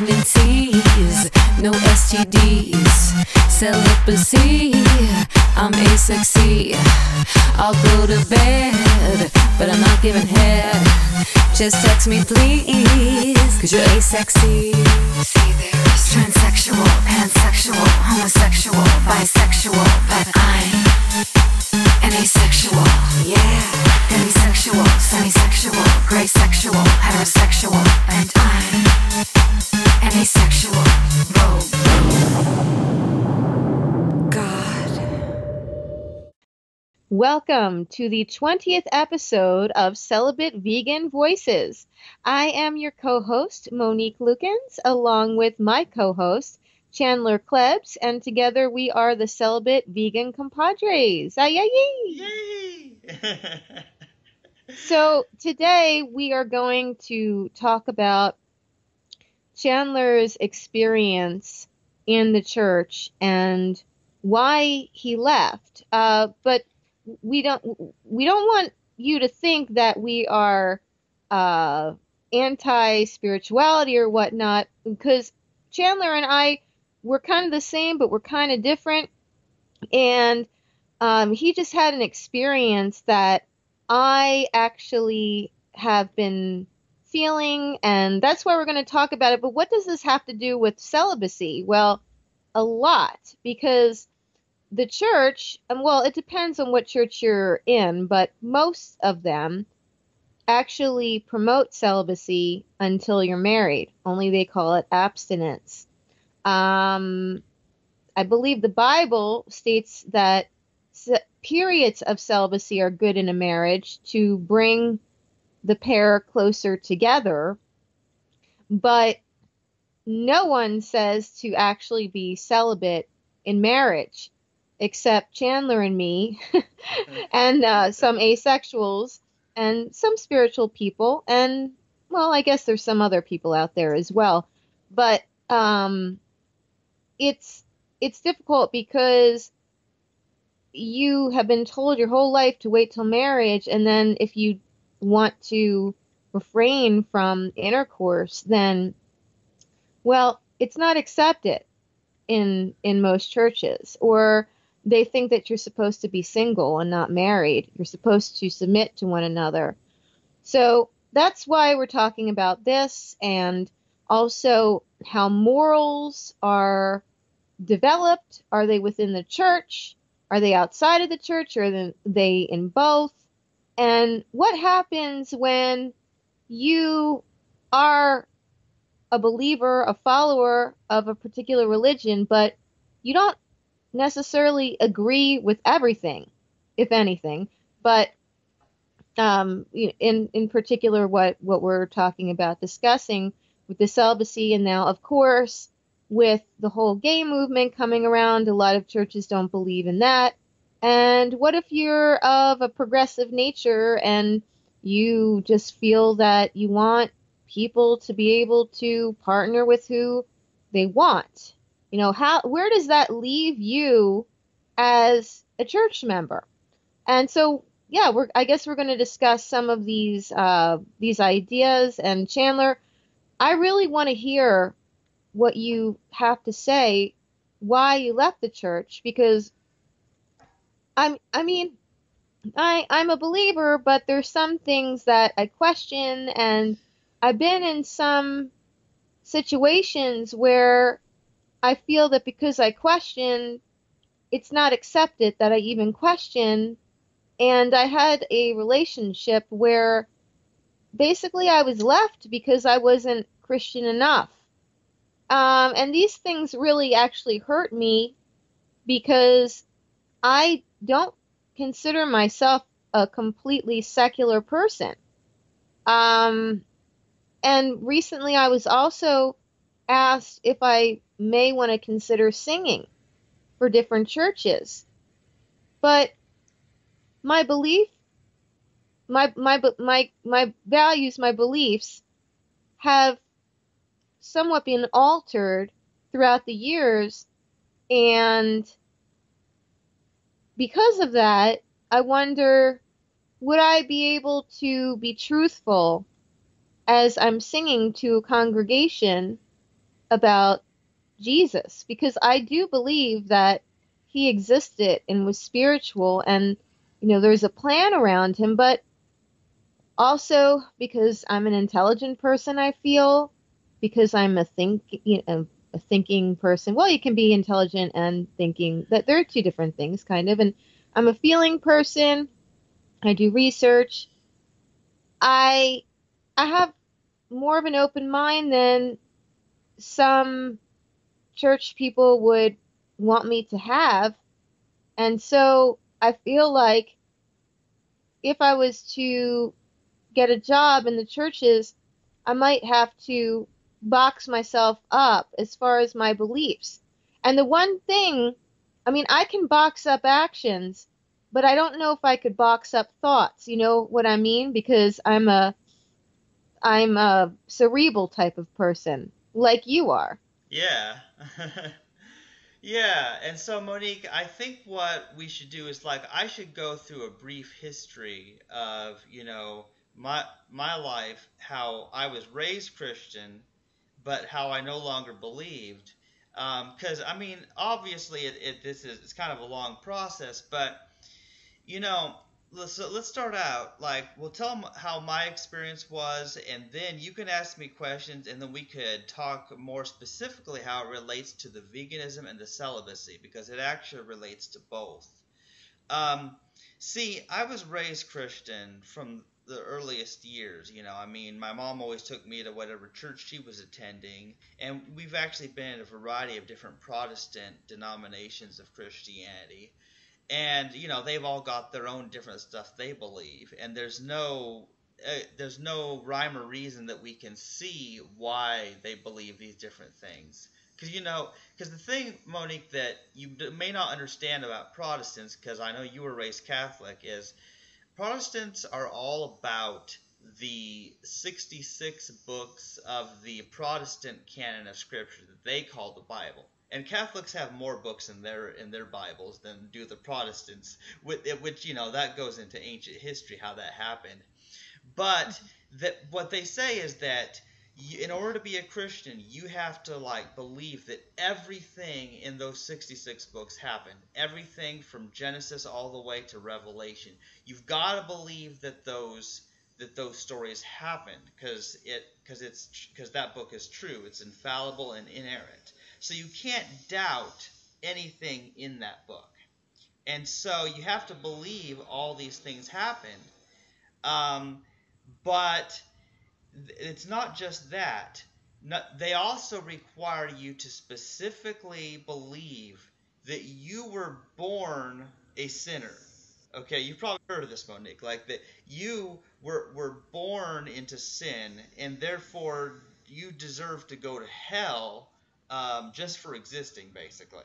pregnancies, no STDs, celibacy, I'm asexual. I'll go to bed, but I'm not giving head. Just text me please, cause you're asexual. See, there's transsexual, pansexual, homosexual, bisexual, but I'm an asexual, yeah. Demisexual, semisexual, gray sexual, heterosexual, and I'm an asexual. Whoa. God. Welcome to the 20th episode of Celibate Vegan Voices. I am your co-host, Monique Lukens, along with my co-host, Chandler Klebs, and together we are the Celibate Vegan Compadres. Yay! So today we are going to talk about Chandler's experience in the church and why he left. But we don't want you to think that we are anti-spirituality or whatnot, because Chandler and I, we're kind of the same, but we're kind of different. And he just had an experience that I actually have been feeling, and that's why we're going to talk about it. But what does this have to do with celibacy? Well, a lot, because the church, well, it depends on what church you're in, but most of them actually promote celibacy until you're married. Only they call it abstinence. I believe the Bible states that periods of celibacy are good in a marriage to bring the pair closer together, but no one says to actually be celibate in marriage, except Chandler and me, and some asexuals, and some spiritual people, and, well, I guess there's some other people out there as well. But it's difficult because you have been told your whole life to wait till marriage, and then if you want to refrain from intercourse, then, well, it's not accepted in most churches, or they think that you're supposed to be single and not married. You're supposed to submit to one another. So that's why we're talking about this, and also how morals are developed. Are they within the church? Are they outside of the church? Or are they in both? And what happens when you are a believer, a follower of a particular religion, but you don't necessarily agree with everything, if anything, but in particular what we're talking about discussing with the celibacy, and now, of course, with the whole gay movement coming around, a lot of churches don't believe in that. And what if you're of a progressive nature and you just feel that you want people to be able to partner with who they want? You know, where does that leave you as a church member? And so, yeah, I guess we're going to discuss some of these ideas. And Chandler, I really want to hear what you have to say, why you left the church, because I'm a believer, but there's some things that I question, and I've been in some situations where I feel that because I question, it's not accepted that I even question. And I had a relationship where basically I was left because I wasn't Christian enough. And these things really actually hurt me because I don't consider myself a completely secular person. And recently I was also asked if I may want to consider singing for different churches. But my belief, my values, my beliefs have somewhat been altered throughout the years, and because of that, I wonder, would I be able to be truthful as I'm singing to a congregation about Jesus, because I do believe that he existed and was spiritual, and there's a plan around him. But also because I'm an intelligent person, I feel, because I'm a thinking person. Well, you can be intelligent and thinking, that there are two different things, kind of. And I'm a feeling person. I do research. I I have more of an open mind than some church people would want me to have. And so I feel like if I was to get a job in the churches, I might have to box myself up as far as my beliefs. And the one thing, I mean, I can box up actions, but I don't know if I could box up thoughts. You know what I mean? Because I'm a cerebral type of person, like you are. Yeah. Yeah, and so Monique, I think what we should do is like I should go through a brief history of, my life, how I was raised Christian, but how I no longer believed. Because I mean, obviously, it's kind of a long process, but you know, let's start out. Like, we'll tell them how my experience was, and then you can ask me questions, and then we could talk more specifically how it relates to the veganism and the celibacy, because it actually relates to both. Um, See, I was raised Christian from the earliest years. I mean, my mom always took me to whatever church she was attending, and we've actually been in a variety of different Protestant denominations of Christianity, and they've all got their own different stuff they believe, and there's no rhyme or reason that we can see why they believe these different things. Because the thing, Monique, that you may not understand about Protestants, because I know you were raised Catholic, is Protestants are all about the 66 books of the Protestant canon of Scripture that they call the Bible. And Catholics have more books in their Bibles than do the Protestants, which that goes into ancient history how that happened. But that what they say is that in order to be a Christian, you have to like believe that everything in those 66 books happened. Everything from Genesis all the way to Revelation. You've got to believe that those stories happened because that book is true. It's infallible and inerrant. So you can't doubt anything in that book. And so you have to believe all these things happened. Um, but it's not just that. No, they also require you to specifically believe that you were born a sinner. Okay, you've probably heard of this, Monique. Like that you were born into sin, and therefore you deserve to go to hell, just for existing, basically.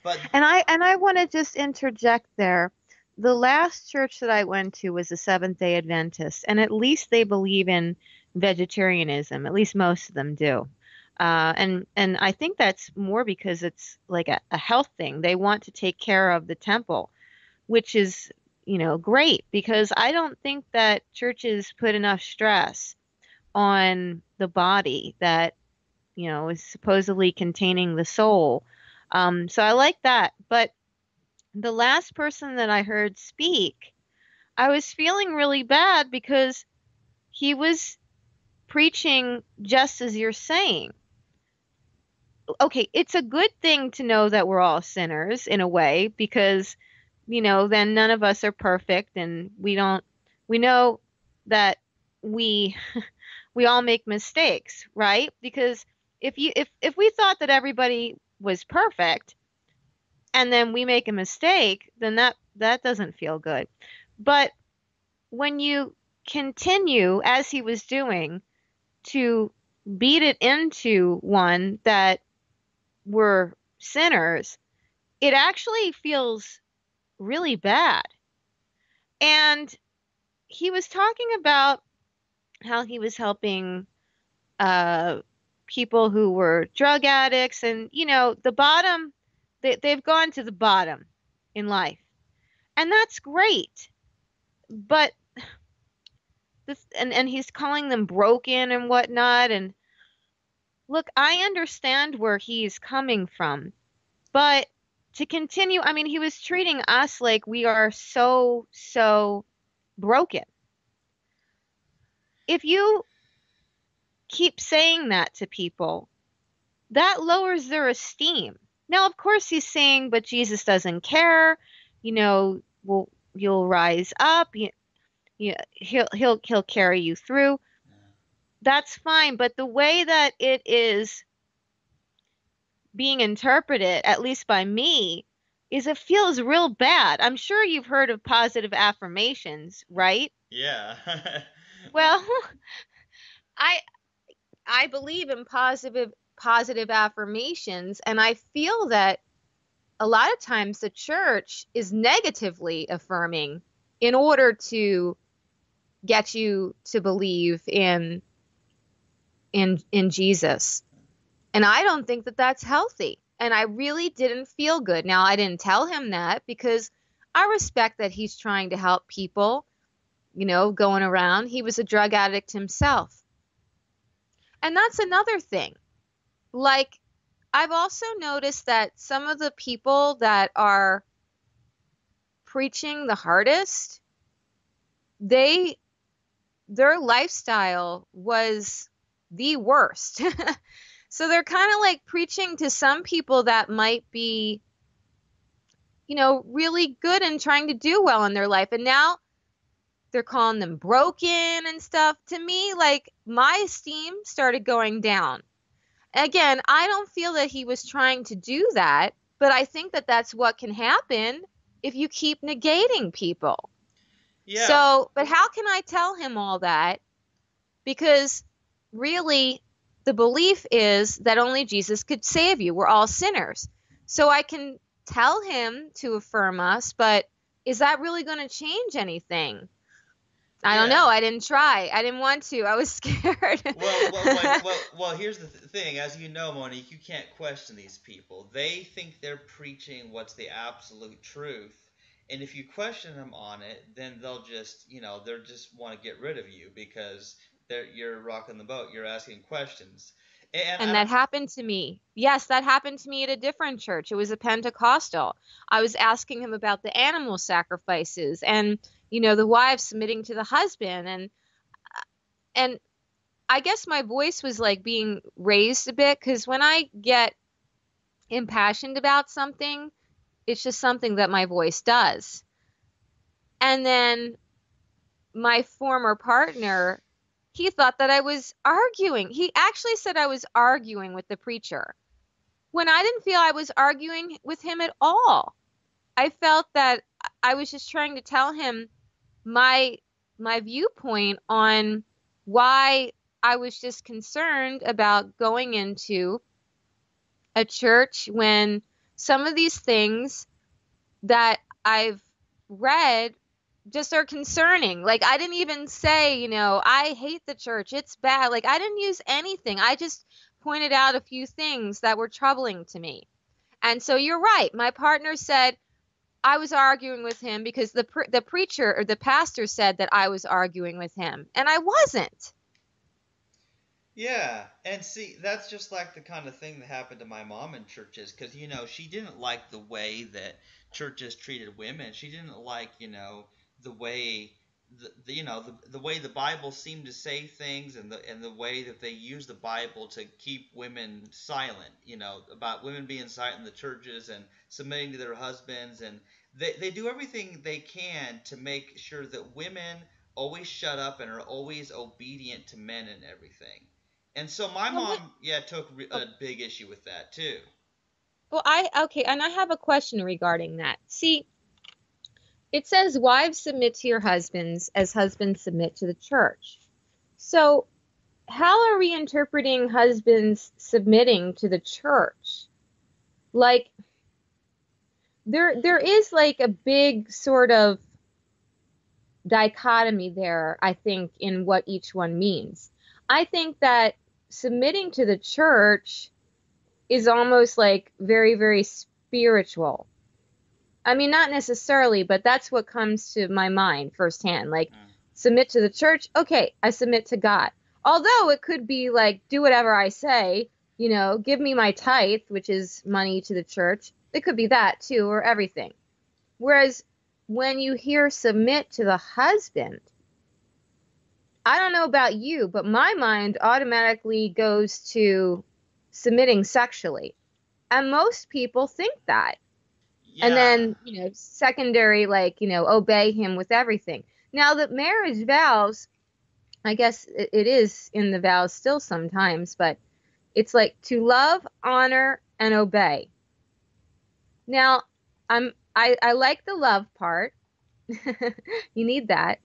But And I want to just interject there. The last church that I went to was the Seventh-day Adventist, and at least they believe in vegetarianism. At least most of them do. And I think that's more because it's like a health thing. They want to take care of the temple, which is, great, because I don't think that churches put enough stress on the body that, is supposedly containing the soul. So I like that. But the last person that I heard speak, I was feeling really bad because he was preaching just as you're saying. Okay, it's a good thing to know that we're all sinners in a way, because, then none of us are perfect, and we know that we we all make mistakes, right? Because if we thought that everybody was perfect, and then we make a mistake, then that doesn't feel good. But when you continue, as he was doing, to beat it into one that we're sinners, it actually feels really bad. And he was talking about how he was helping uh, people who were drug addicts, and the bottom, they've gone to the bottom in life, and that's great. But and he's calling them broken and whatnot, and look, I understand where he's coming from, but to continue, I mean, he was treating us like we are so, so broken. If you keep saying that to people, that lowers their esteem. Now, of course, he's saying, but Jesus doesn't care. Well, you'll rise up. He'll carry you through. That's fine. But the way that it is being interpreted, at least by me, is it feels real bad. I'm sure you've heard of positive affirmations, right? Yeah. Well, I I believe in positive affirmations, and I feel that a lot of times the church is negatively affirming in order to get you to believe in Jesus. And I don't think that that's healthy. And I really didn't feel good. Now, I didn't tell him that because I respect that he's trying to help people, going around. He was a drug addict himself. And that's another thing. Like, I've also noticed that some of the people that are preaching the hardest, their lifestyle was the worst. So they're kind of like preaching to some people that might be, really good and trying to do well in their life. And now they're calling them broken and stuff. To me, like, my esteem started going down. Again, I don't feel that he was trying to do that, but I think that that's what can happen if you keep negating people. Yeah. So, but how can I tell him all that? Because really, the belief is that only Jesus could save you. We're all sinners. So I can tell him to affirm us, but is that really going to change anything? I don't know. I didn't try. I didn't want to. I was scared. Well, here's the thing. As you know, Monique, you can't question these people. They think they're preaching what's the absolute truth. And if you question them on it, then they'll just, they'll just want to get rid of you because you're rocking the boat. You're asking questions. And that happened to me. Yes, that happened to me at a different church. It was a Pentecostal. I was asking him about the animal sacrifices and, the wife submitting to the husband. And I guess my voice was like being raised a bit because when I get impassioned about something, it's just something that my voice does. And then my former partner, he thought that I was arguing. He actually said I was arguing with the preacher when I didn't feel I was arguing with him at all. I felt that I was just trying to tell him my viewpoint on why I was just concerned about going into a church when some of these things that I've read just are concerning. Like, I didn't even say, I hate the church. It's bad. Like, I didn't use anything. I just pointed out a few things that were troubling to me. And so you're right. My partner said I was arguing with him because the preacher or the pastor said that I was arguing with him. And I wasn't. Yeah, and see, that's just like the kind of thing that happened to my mom in churches, because, she didn't like the way that churches treated women. She didn't like, the way the way the Bible seemed to say things, and the way that they use the Bible to keep women silent, about women being silent in the churches and submitting to their husbands, and they do everything they can to make sure that women always shut up and are always obedient to men and everything. And so my mom, took a big issue with that too. Well, and I have a question regarding that. See, it says wives submit to your husbands as husbands submit to the church. So how are we interpreting husbands submitting to the church? Like, there is like a big sort of dichotomy there, I think, in what each one means. I think that submitting to the church is almost like very, very spiritual. I mean, not necessarily, but that's what comes to my mind firsthand. Like, submit to the church. Okay, I submit to God. Although it could be like, do whatever I say, you know, give me my tithe, which is money to the church. It could be that too, or everything. Whereas when you hear submit to the husband, I don't know about you, but my mind automatically goes to submitting sexually. And most people think that. Yeah. And then, you know, secondary, like, you know, obey him with everything. Now, the marriage vows, I guess it is in the vows still sometimes, but it's like to love, honor, and obey. Now, I like the love part. You need that.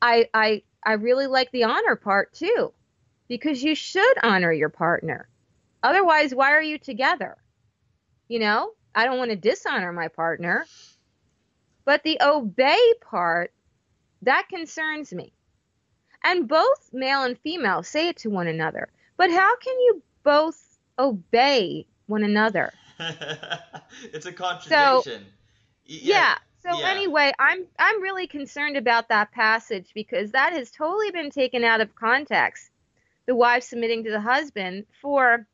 I really like the honor part too, because you should honor your partner. Otherwise, why are you together? You know, I don't want to dishonor my partner. But the obey part, that concerns me. And both male and female say it to one another. But how can you both obey one another? It's a contradiction. So, yeah. So anyway, I'm really concerned about that passage because that has totally been taken out of context. The wife submitting to the husband for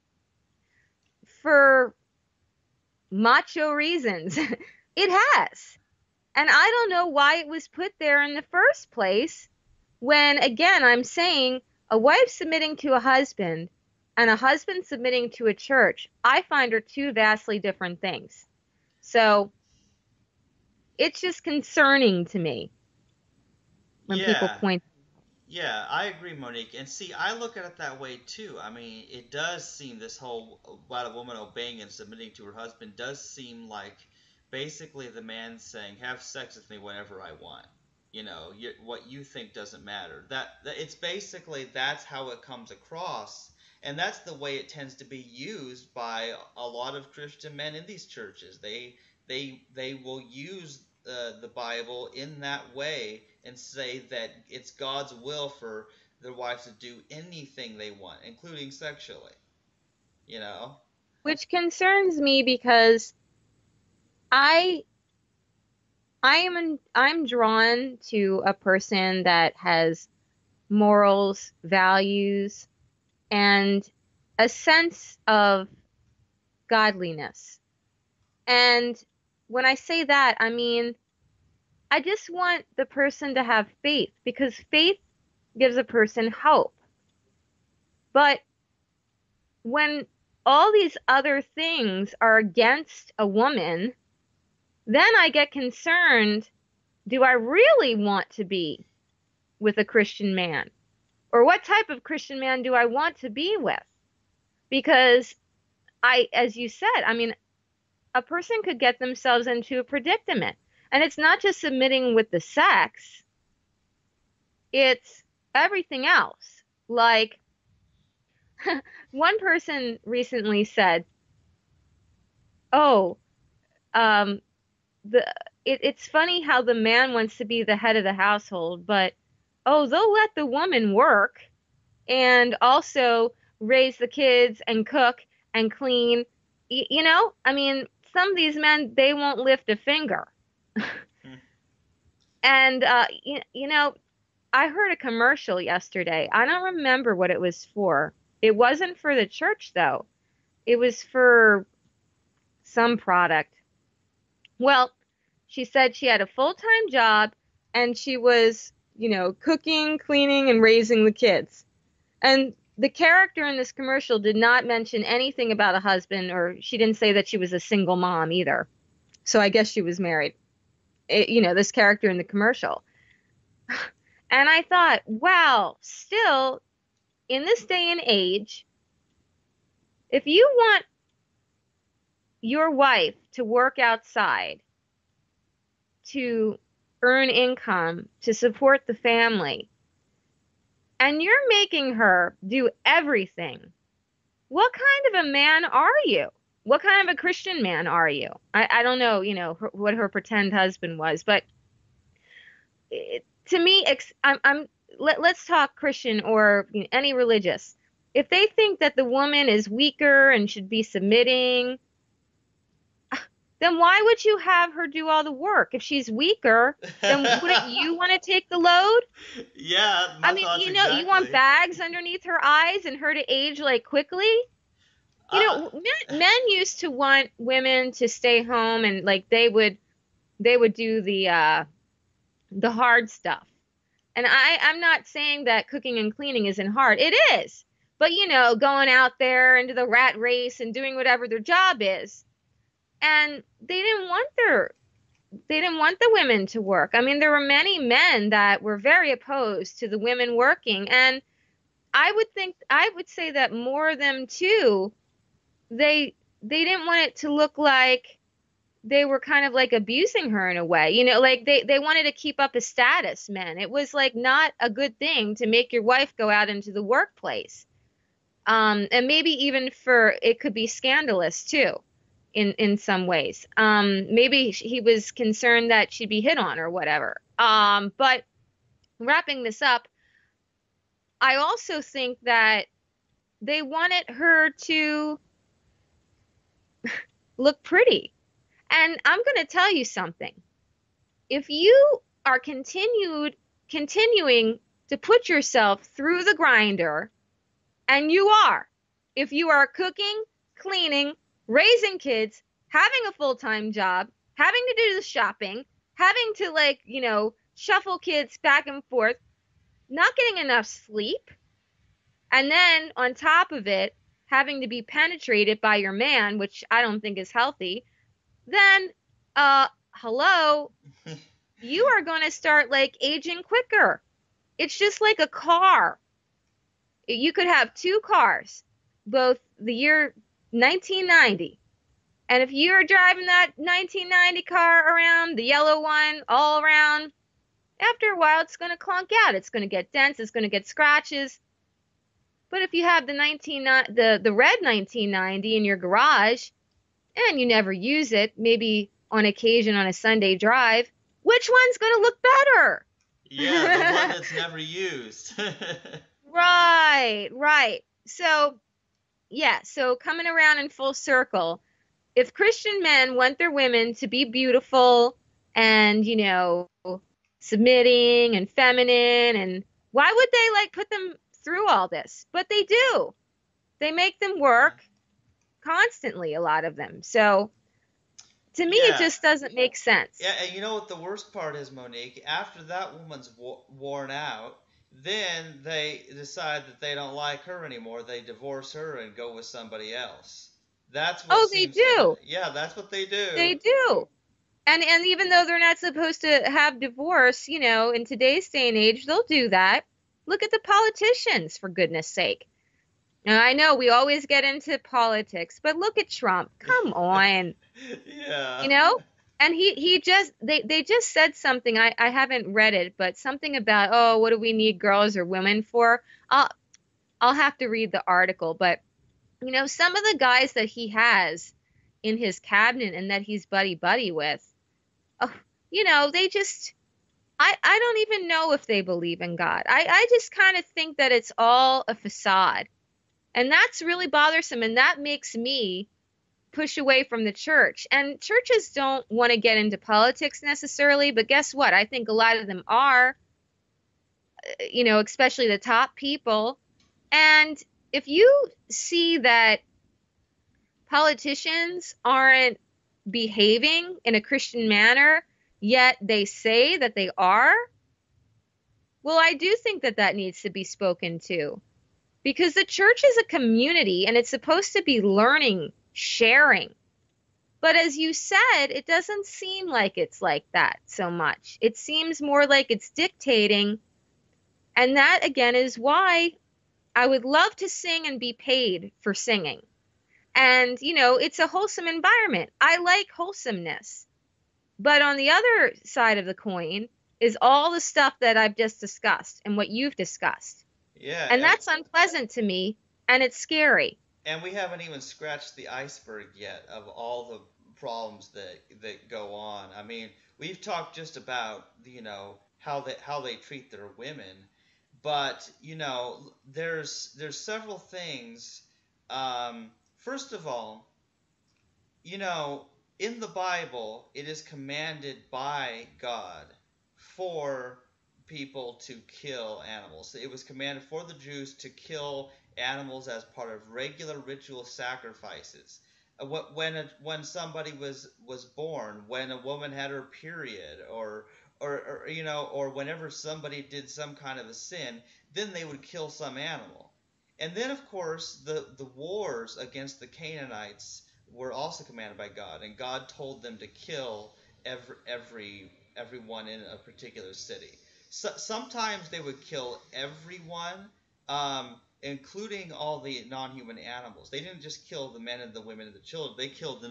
macho reasons. It has. And I don't know why it was put there in the first place when, again, I'm saying a wife submitting to a husband and a husband submitting to a church, I find are two vastly different things. So it's just concerning to me when people point. Yeah, I agree, Monique. And see, I look at it that way too. I mean, it does seem this whole about a woman obeying and submitting to her husband does seem like basically the man saying, "Have sex with me whenever I want." You know, what you think doesn't matter. That it's basically that's how it comes across, and that's the way it tends to be used by a lot of Christian men in these churches. They will use the Bible in that way and say that it's God's will for their wives to do anything they want, including sexually. You know? Which concerns me because I'm drawn to a person that has morals, values, and a sense of godliness. And when I say that, I mean, I just want the person to have faith because faith gives a person hope. But when all these other things are against a woman, then I get concerned. Do I really want to be with a Christian man? Or what type of Christian man do I want to be with? Because as you said, I mean, a person could get themselves into a predicament. And it's not just submitting with the sex, it's everything else. Like, one person recently said, oh, it's funny how the man wants to be the head of the household, but, oh, they'll let the woman work and also raise the kids and cook and clean. You know, I mean, some of these men, they won't lift a finger. And, you know, I heard a commercial yesterday. I don't remember what it was for. It wasn't for the church, though. It was for some product. Well, she said she had a full-time job and she was, you know, cooking, cleaning, and raising the kids. And the character in this commercial did not mention anything about a husband, or she didn't say that she was a single mom either. So I guess she was married. You know, this character in the commercial. And I thought, wow, still, in this day and age, if you want your wife to work outside, to earn income, to support the family, and you're making her do everything, what kind of a man are you? What kind of a Christian man are you? I don't know, you know, what her pretend husband was, but to me, let's talk Christian or any religious. If they think that the woman is weaker and should be submitting, then why would you have her do all the work? If she's weaker, then wouldn't you want to take the load? Yeah, I mean, you know, exactly. You want bags underneath her eyes and her to age like quickly? You know, men used to want women to stay home and like they would do the hard stuff. And I'm not saying that cooking and cleaning isn't hard. It is. But you know, going out there into the rat race and doing whatever their job is. And they didn't want the women to work. I mean, there were many men that were very opposed to the women working, and I would say that more of them too, they didn't want it to look like they were kind of like abusing her in a way. You know, like they wanted to keep up a status, men. It was like not a good thing to make your wife go out into the workplace. And maybe even it could be scandalous too, in some ways. Maybe he was concerned that she'd be hit on or whatever. But wrapping this up, I also think that they wanted her to look pretty. And I'm going to tell you something. If you are continuing to put yourself through the grinder, and if you are cooking, cleaning, raising kids, having a full-time job, having to do the shopping, having to like, you know, shuffle kids back and forth, not getting enough sleep, and then on top of it, having to be penetrated by your man, which I don't think is healthy, then, hello, you are going to start like aging quicker. It's just like a car. You could have two cars, both the year 1990. And if you're driving that 1990 car around, the yellow one, all around, after a while, it's going to clunk out. It's going to get dents. It's going to get scratches. But if you have the red 1990 in your garage, and you never use it, maybe on occasion on a Sunday drive, which one's going to look better? Yeah, the one that's never used. Right. So, yeah, so coming around in full circle, if Christian men want their women to be beautiful and, you know, submitting and feminine, and why would they like put them through all this? But they do. They make them work constantly, a lot of them. So to me, it just doesn't make sense. Yeah, and you know what the worst part is, Monique? After that woman's worn out, then they decide that they don't like her anymore. They divorce her and go with somebody else. That's what they do. Yeah, that's what they do. They do. And even though they're not supposed to have divorce, you know, in today's day and age, they'll do that. Look at the politicians, for goodness sake. Now, I know we always get into politics, but look at Trump. Come on. Yeah. You know? And they just said something, I haven't read it, but something about, oh, what do we need girls or women for? I'll have to read the article, but, you know, some of the guys that he has in his cabinet and that he's buddy with, you know, they just, I don't even know if they believe in God. I just kind of think that it's all a facade. And that's really bothersome, and that makes me push away from the church. And churches don't want to get into politics necessarily, but guess what? I think a lot of them are, you know, especially the top people. And if you see that politicians aren't behaving in a Christian manner, yet they say that they are, well, I do think that needs to be spoken to. Because the church is a community, and it's supposed to be learning, sharing. But as you said, it doesn't seem like it's like that so much. It seems more like it's dictating. And that, again, is why I would love to sing and be paid for singing. And, you know, it's a wholesome environment. I like wholesomeness. But on the other side of the coin is all the stuff that I've just discussed and what you've discussed. Yeah. And that's unpleasant to me, and it's scary. And we haven't even scratched the iceberg yet of all the problems that go on. I mean, we've talked just about, you know, how they treat their women, but, you know, there's several things. First of all, you know, in the Bible, it is commanded by God for people to kill animals. It was commanded for the Jews to kill animals as part of regular ritual sacrifices. When somebody was born, when a woman had her period, or or whenever somebody did some kind of a sin, then they would kill some animal. And then, of course, the wars against the Canaanites were also commanded by God, and God told them to kill everyone in a particular city. So, sometimes they would kill everyone, including all the non-human animals. They didn't just kill the men and the women and the children. They killed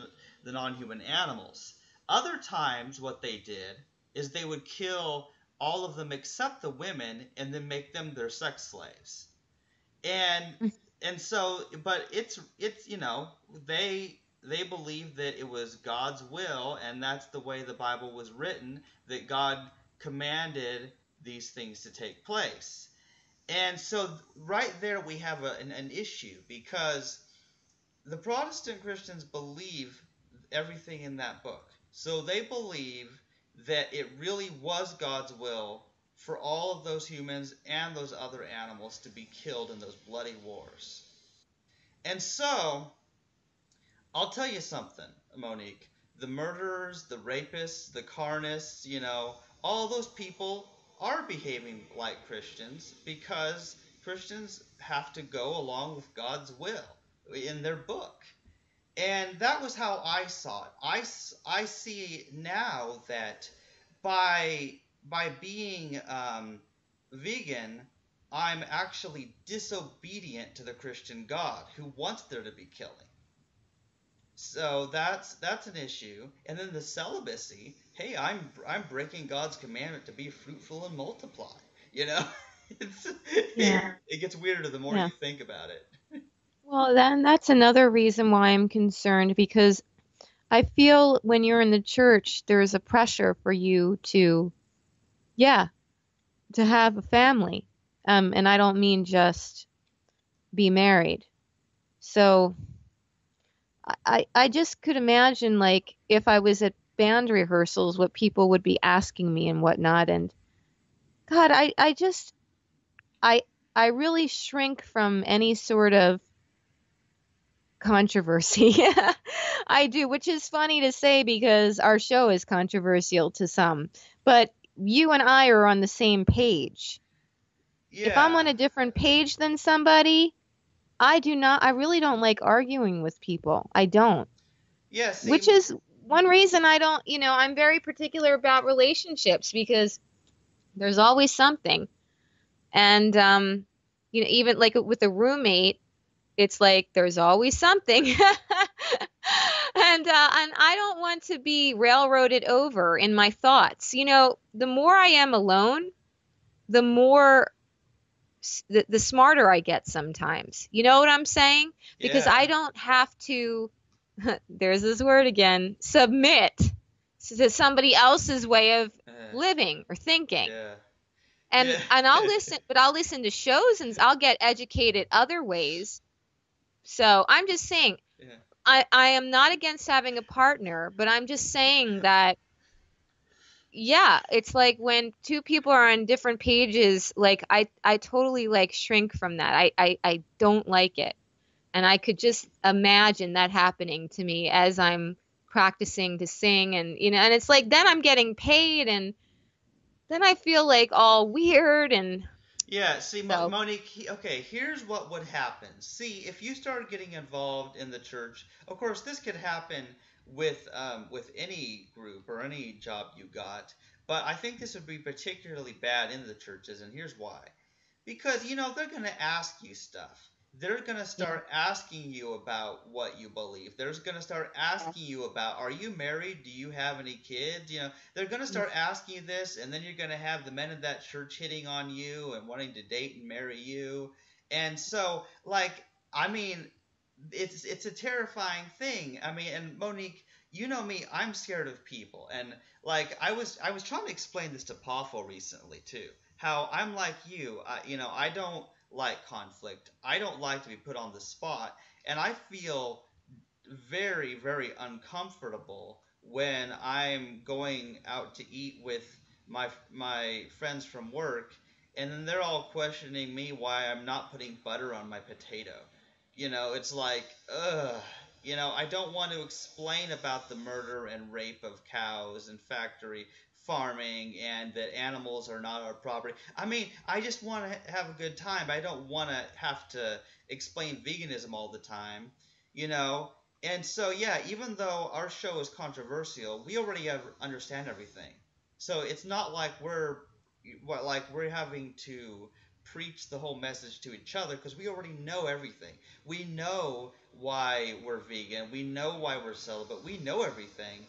the non-human animals. Other times, what they did is they would kill all of them except the women, and then make them their sex slaves. And so, but it's they believe that it was God's will, and that's the way the Bible was written, that God commanded these things to take place. And so right there we have an issue, because the Protestant Christians believe everything in that book. So they believe that it really was God's will for all of those humans and those other animals to be killed in those bloody wars. And so, I'll tell you something, Monique. The murderers, the rapists, the carnists, all those people are behaving like Christians, because Christians have to go along with God's will in their book. And that was how I saw it. I see now that by being vegan, I'm actually disobedient to the Christian God who wants there to be killing. So that's an issue. And then the celibacy. Hey, I'm breaking God's commandment to be fruitful and multiply. You know, it's, Yeah. it gets weirder the more Yeah. you think about it. Well, then that's another reason why I'm concerned, because I feel when you're in the church, there's a pressure for you to, yeah, to have a family. And I don't mean just be married. So I just could imagine, like, if I was at band rehearsals, what people would be asking me and whatnot. And God, I I really shrink from any sort of controversy. I do, which is funny to say because our show is controversial to some. But you and I are on the same page. If I'm Yeah. on a different page than somebody, I really don't like arguing with people. I don't. Yeah, Which see, is one reason I don't, I'm very particular about relationships, because there's always something. And, even like with a roommate, it's like there's always something. And I don't want to be railroaded over in my thoughts. The more I am alone, the more the smarter I get sometimes. You know what I'm saying? Because I yeah. don't have to, there's this word again, submit to somebody else's way of Uh, living or thinking. yeah. And Yeah. I'll listen to shows and I'll get educated other ways. So I'm just saying, Yeah. I am not against having a partner, but I'm just saying that, yeah, it's like when two people are on different pages, like I totally like shrink from that. I don't like it. And I could just imagine that happening to me as I'm practicing to sing, and and it's like then I'm getting paid, and then I feel like all weird. And Yeah, see, so Monique, okay, here's what would happen. See, if you started getting involved in the church, of course, this could happen with any group or any job you got, but I think this would be particularly bad in the churches, and here's why. Because, they're going to ask you stuff. They're going to yeah, start asking you about what you believe. They're going to start asking you about, are you married? Do you have any kids? They're going to start asking you this, and then you're going to have the men of that church hitting on you and wanting to date and marry you. And so, like, I mean, it's a terrifying thing. I mean, and Monique, you know me, I'm scared of people. And like I was trying to explain this to Poffo recently too. How I'm like you, I don't like conflict. I don't like to be put on the spot, and I feel very, very uncomfortable when I'm going out to eat with my friends from work, and then they're all questioning me why I'm not putting butter on my potato. It's like, ugh. I don't want to explain about the murder and rape of cows and factory farming and that animals are not our property. I mean, I just want to have a good time. I don't want to have to explain veganism all the time, you know? And so, yeah, even though our show is controversial, we already understand everything. So it's not like we're having to preach the whole message to each other because we already know everything. We know why we're vegan. We know why we're celibate. We know everything.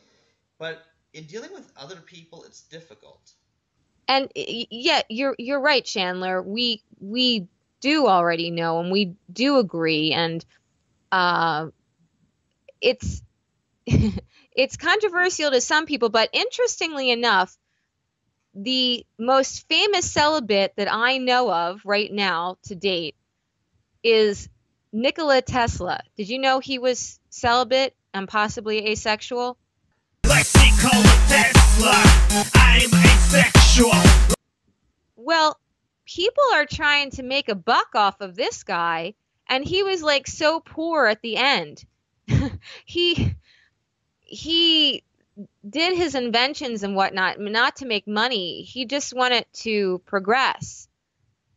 But in dealing with other people, it's difficult. And yeah, you're right, Chandler. We do already know, and we do agree, and it's it's controversial to some people, but interestingly enough, the most famous celibate that I know of right now to date is Nikola Tesla. Did you know he was celibate and possibly asexual? Like Nikola Tesla, I'm asexual. Well, people are trying to make a buck off of this guy, and he was like so poor at the end. he did his inventions and whatnot not to make money. He just wanted to progress,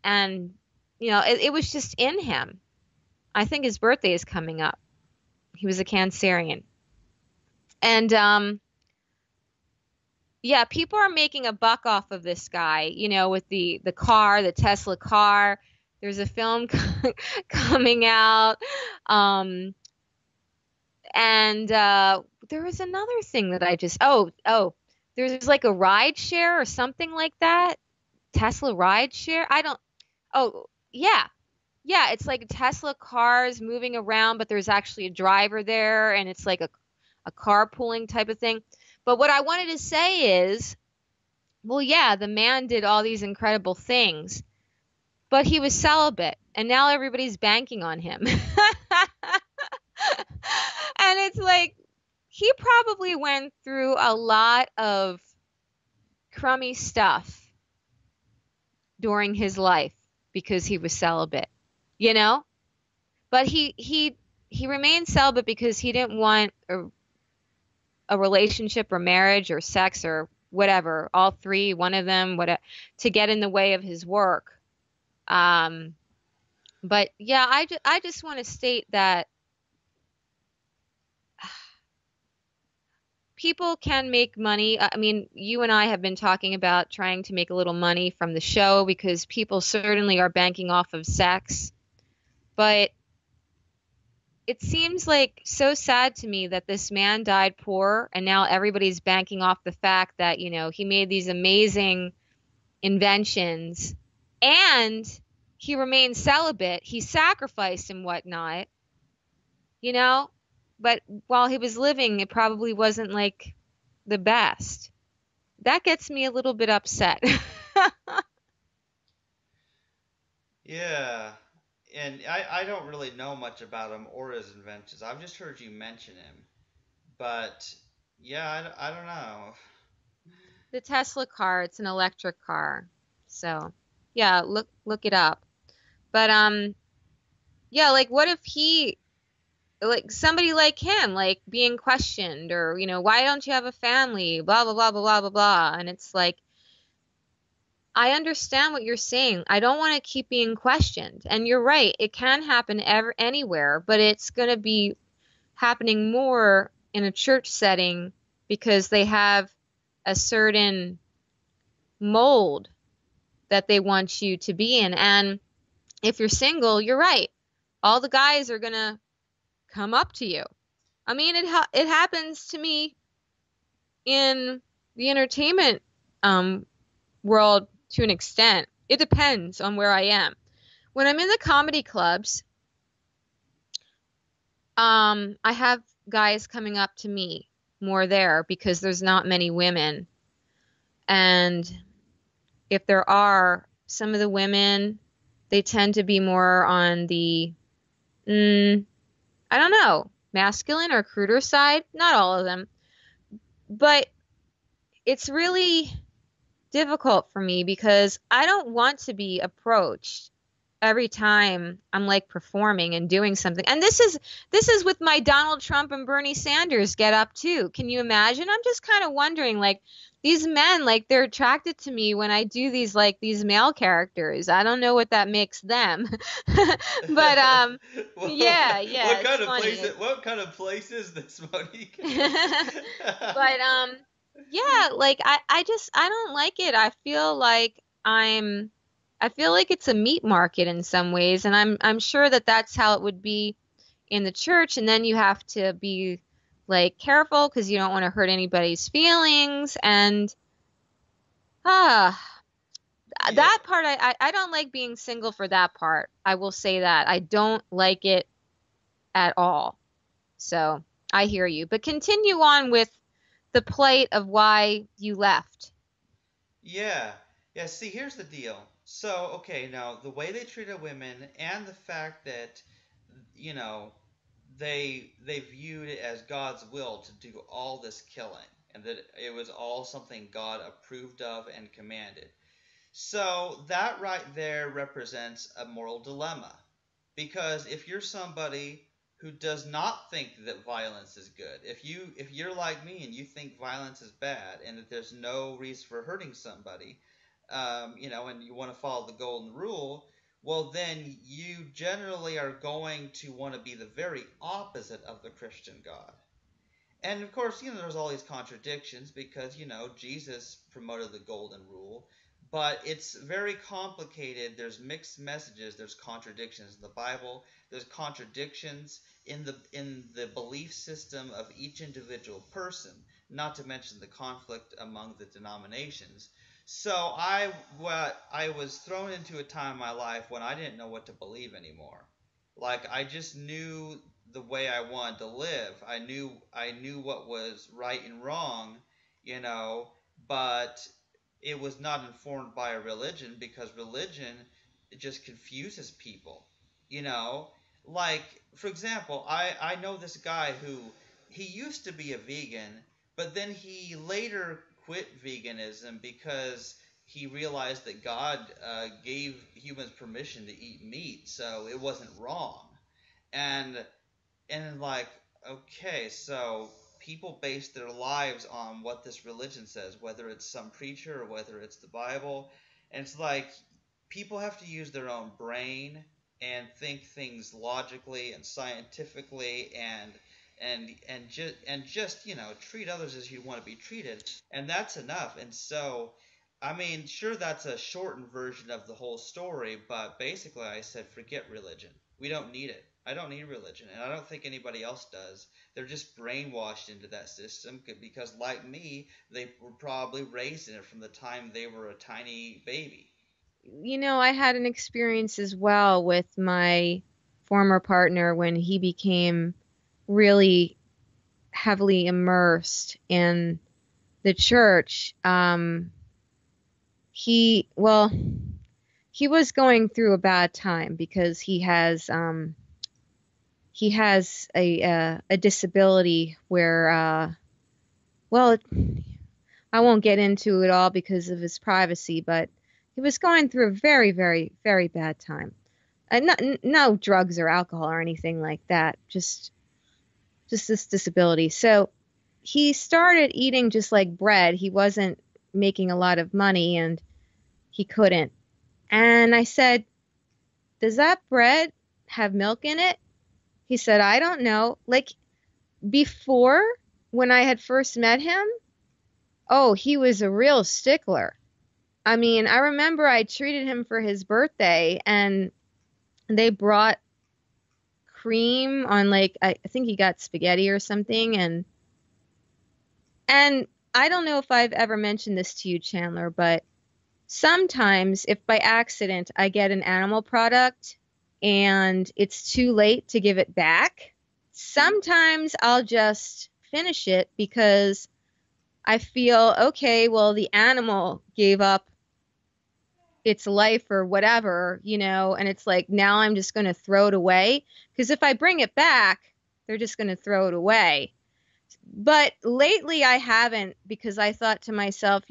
and it was just in him. I think his birthday is coming up. He was a Cancerian, and yeah, people are making a buck off of this guy, with the car, the Tesla car. There's a film coming out. And there was another thing that I just, there's like a ride share or something like that. Tesla ride share. Yeah. Yeah, it's like Tesla cars moving around, but there's actually a driver there, and it's like a carpooling type of thing. But what I wanted to say is, well, yeah, the man did all these incredible things, but he was celibate, and now everybody's banking on him. And it's like, he probably went through a lot of crummy stuff during his life because he was celibate, But he remained celibate because he didn't want a relationship or marriage or sex or whatever, all three, one of them, whatever, to get in the way of his work. But yeah, I just want to state that people can make money. I mean, you and I have been talking about trying to make a little money from the show because people certainly are banking off of sex. But it seems like so sad to me that this man died poor, and now everybody's banking off the fact that, he made these amazing inventions and he remained celibate. He sacrificed and whatnot, But while he was living, it probably wasn't like the best. That gets me a little bit upset. Yeah. And I don't really know much about him or his inventions. I've just heard you mention him. But, yeah, I don't know. The Tesla car, it's an electric car. So, yeah, look it up. But, yeah, like, what if he, like, somebody like him, like, being questioned, or, why don't you have a family, blah, blah, blah, blah, blah, blah, blah. And it's like, I understand what you're saying. I don't want to keep being questioned. And you're right. It can happen anywhere, but it's going to be happening more in a church setting because they have a certain mold that they want you to be in. And if you're single, you're right. All the guys are going to come up to you. I mean, it happens to me in the entertainment world to an extent. It depends on where I am. When I'm in the comedy clubs, I have guys coming up to me more there because there's not many women. And if there are, some of the women, they tend to be more on the, I don't know, masculine or cruder side. Not all of them. But it's really difficult for me because I don't want to be approached every time I'm like performing and doing something. And this is with my Donald Trump and Bernie Sanders get up too. Can you imagine? I'm just kind of wondering, like, these men, like, they're attracted to me when I do these, like, these male characters. I don't know what that makes them. But Well, yeah, what kind of place is this, Monique? But yeah, like I don't like it. I feel like it's a meat market in some ways, and I'm sure that that's how it would be in the church. And then you have to be like careful because you don't want to hurt anybody's feelings. And that part, I don't like being single for that part. I will say that I don't like it at all. So I hear you, but continue on with the plight of why you left. Yeah. See, here's the deal. So, okay, now the way they treated women and the fact that, they viewed it as God's will to do all this killing, and that it was all something God approved of and commanded. So that right there represents a moral dilemma, because if you're somebody who does not think that violence is good, if you're like me and you think violence is bad and that there's no reason for hurting somebody, and you want to follow the golden rule, well, then you generally are going to want to be the very opposite of the Christian God. And of course, there's all these contradictions because, Jesus promoted the golden rule, but it's very complicated. There's mixed messages. There's contradictions in the Bible. There's contradictions in the belief system of each individual person, not to mention the conflict among the denominations. So I was thrown into a time in my life when I didn't know what to believe anymore. Like, I just knew the way I wanted to live. I knew what was right and wrong, but it was not informed by a religion, because religion, it just confuses people. Like, for example, I know this guy who, he used to be a vegan, but then he later quit veganism because he realized that God gave humans permission to eat meat, so it wasn't wrong. And like, okay, so people base their lives on what this religion says, whether it's some preacher or whether it's the Bible. And it's like, people have to use their own brain and think things logically and scientifically, and just treat others as you want to be treated, and that's enough. And so, I mean, sure, that's a shortened version of the whole story, but basically I said, forget religion. We don't need it. I don't need religion, and I don't think anybody else does. They're just brainwashed into that system because, like me, they were probably raised in it from the time they were a tiny baby. I had an experience as well with my former partner when he became really heavily immersed in the church. He was going through a bad time because he has a disability where I won't get into it all because of his privacy, but he was going through a very, very, very bad time. No drugs or alcohol or anything like that, just this disability. So he started eating just like bread. He wasn't making a lot of money and he couldn't. And I said, does that bread have milk in it? He said, I don't know. Like, before, when I had first met him, he was a real stickler. I mean, I remember I treated him for his birthday and they brought cream on, like, I think he got spaghetti or something. And I don't know if I've ever mentioned this to you, Chandler, but sometimes if by accident I get an animal product and it's too late to give it back, sometimes I'll just finish it because I feel, okay, well, the animal gave up its life or whatever, and it's like, now I'm just going to throw it away. Because if I bring it back, they're just going to throw it away. But lately I haven't, because I thought to myself,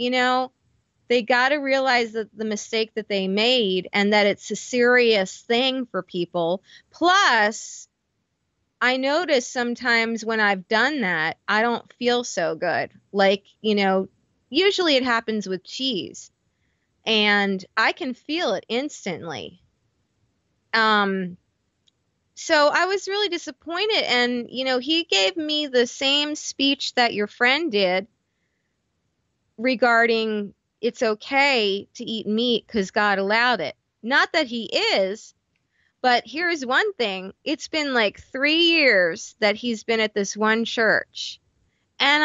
they got to realize that the mistake that they made and that it's a serious thing for people. Plus, I notice sometimes when I've done that, I don't feel so good. Like, you know, usually it happens with cheese, and I can feel it instantly. So I was really disappointed, and, you know, he gave me the same speech that your friend did regarding it's okay to eat meat because God allowed it. Not that he is, but here's one thing. It's been like 3 years that he's been at this one church, and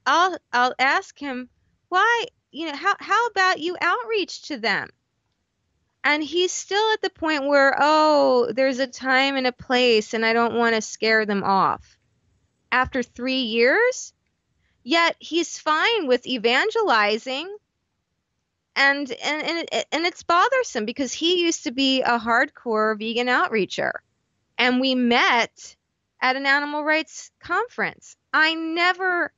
I'll ask him, why, you know, how about you outreach to them? And he's still at the point where, oh, there's a time and a place, and I don't want to scare them off. After 3 years, yet he's fine with evangelizing, and it's bothersome because he used to be a hardcore vegan outreacher, and we met at an animal rights conference. I never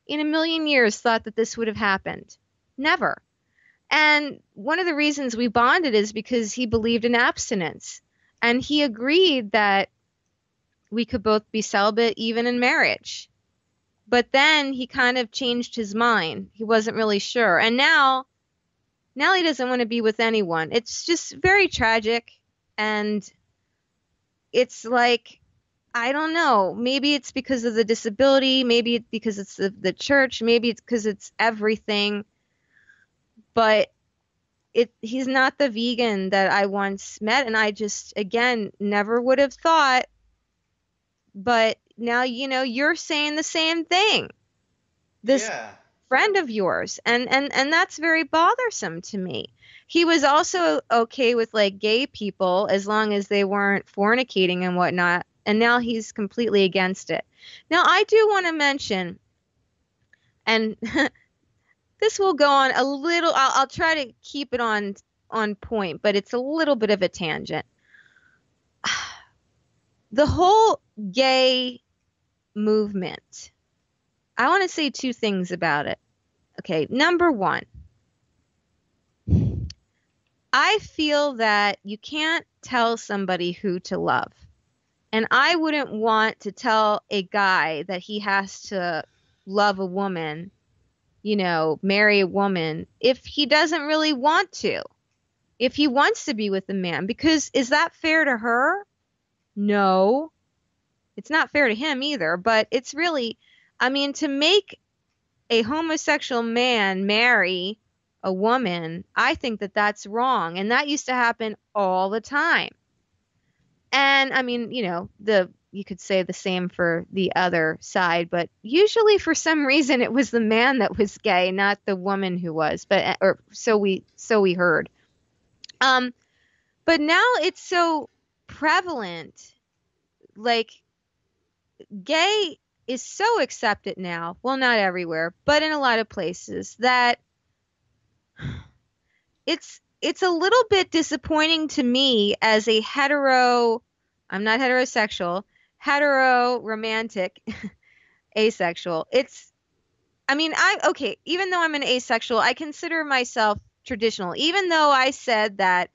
in a million years thought that this would have happened. Never. And one of the reasons we bonded is because he believed in abstinence, and he agreed that we could both be celibate even in marriage. But then he kind of changed his mind. He wasn't really sure. And now he doesn't want to be with anyone. It's just very tragic. And it's like, I don't know, maybe it's because of the disability, maybe it's because it's the church, maybe it's because it's everything. But he's not the vegan that I once met, and I just, again, never would have thought. But now, you know, you're saying the same thing. This friend of yours, and that's very bothersome to me. He was also okay with, like, gay people as long as they weren't fornicating and whatnot, and now he's completely against it. Now, I do want to mention, and this will go on a little, I'll try to keep it on point, but it's a little bit of a tangent. The whole gay movement, I want to say 2 things about it. Okay, number 1, I feel that you can't tell somebody who to love. And I wouldn't want to tell a guy that he has to love a woman, you know, marry a woman, if he doesn't really want to, if he wants to be with a man, because is that fair to her? No, it's not fair to him either, but it's really, I mean, to make a homosexual man marry a woman, I think that that's wrong. And that used to happen all the time. And I mean, you know, you could say the same for the other side, but usually for some reason it was the man that was gay, not the woman who was, or so we heard. But now it's so prevalent, like, gay is so accepted now. Well, not everywhere, but in a lot of places, that it's a little bit disappointing to me as a I'm not heterosexual, hetero romantic asexual. Even though I'm an asexual, I consider myself traditional, even though I said that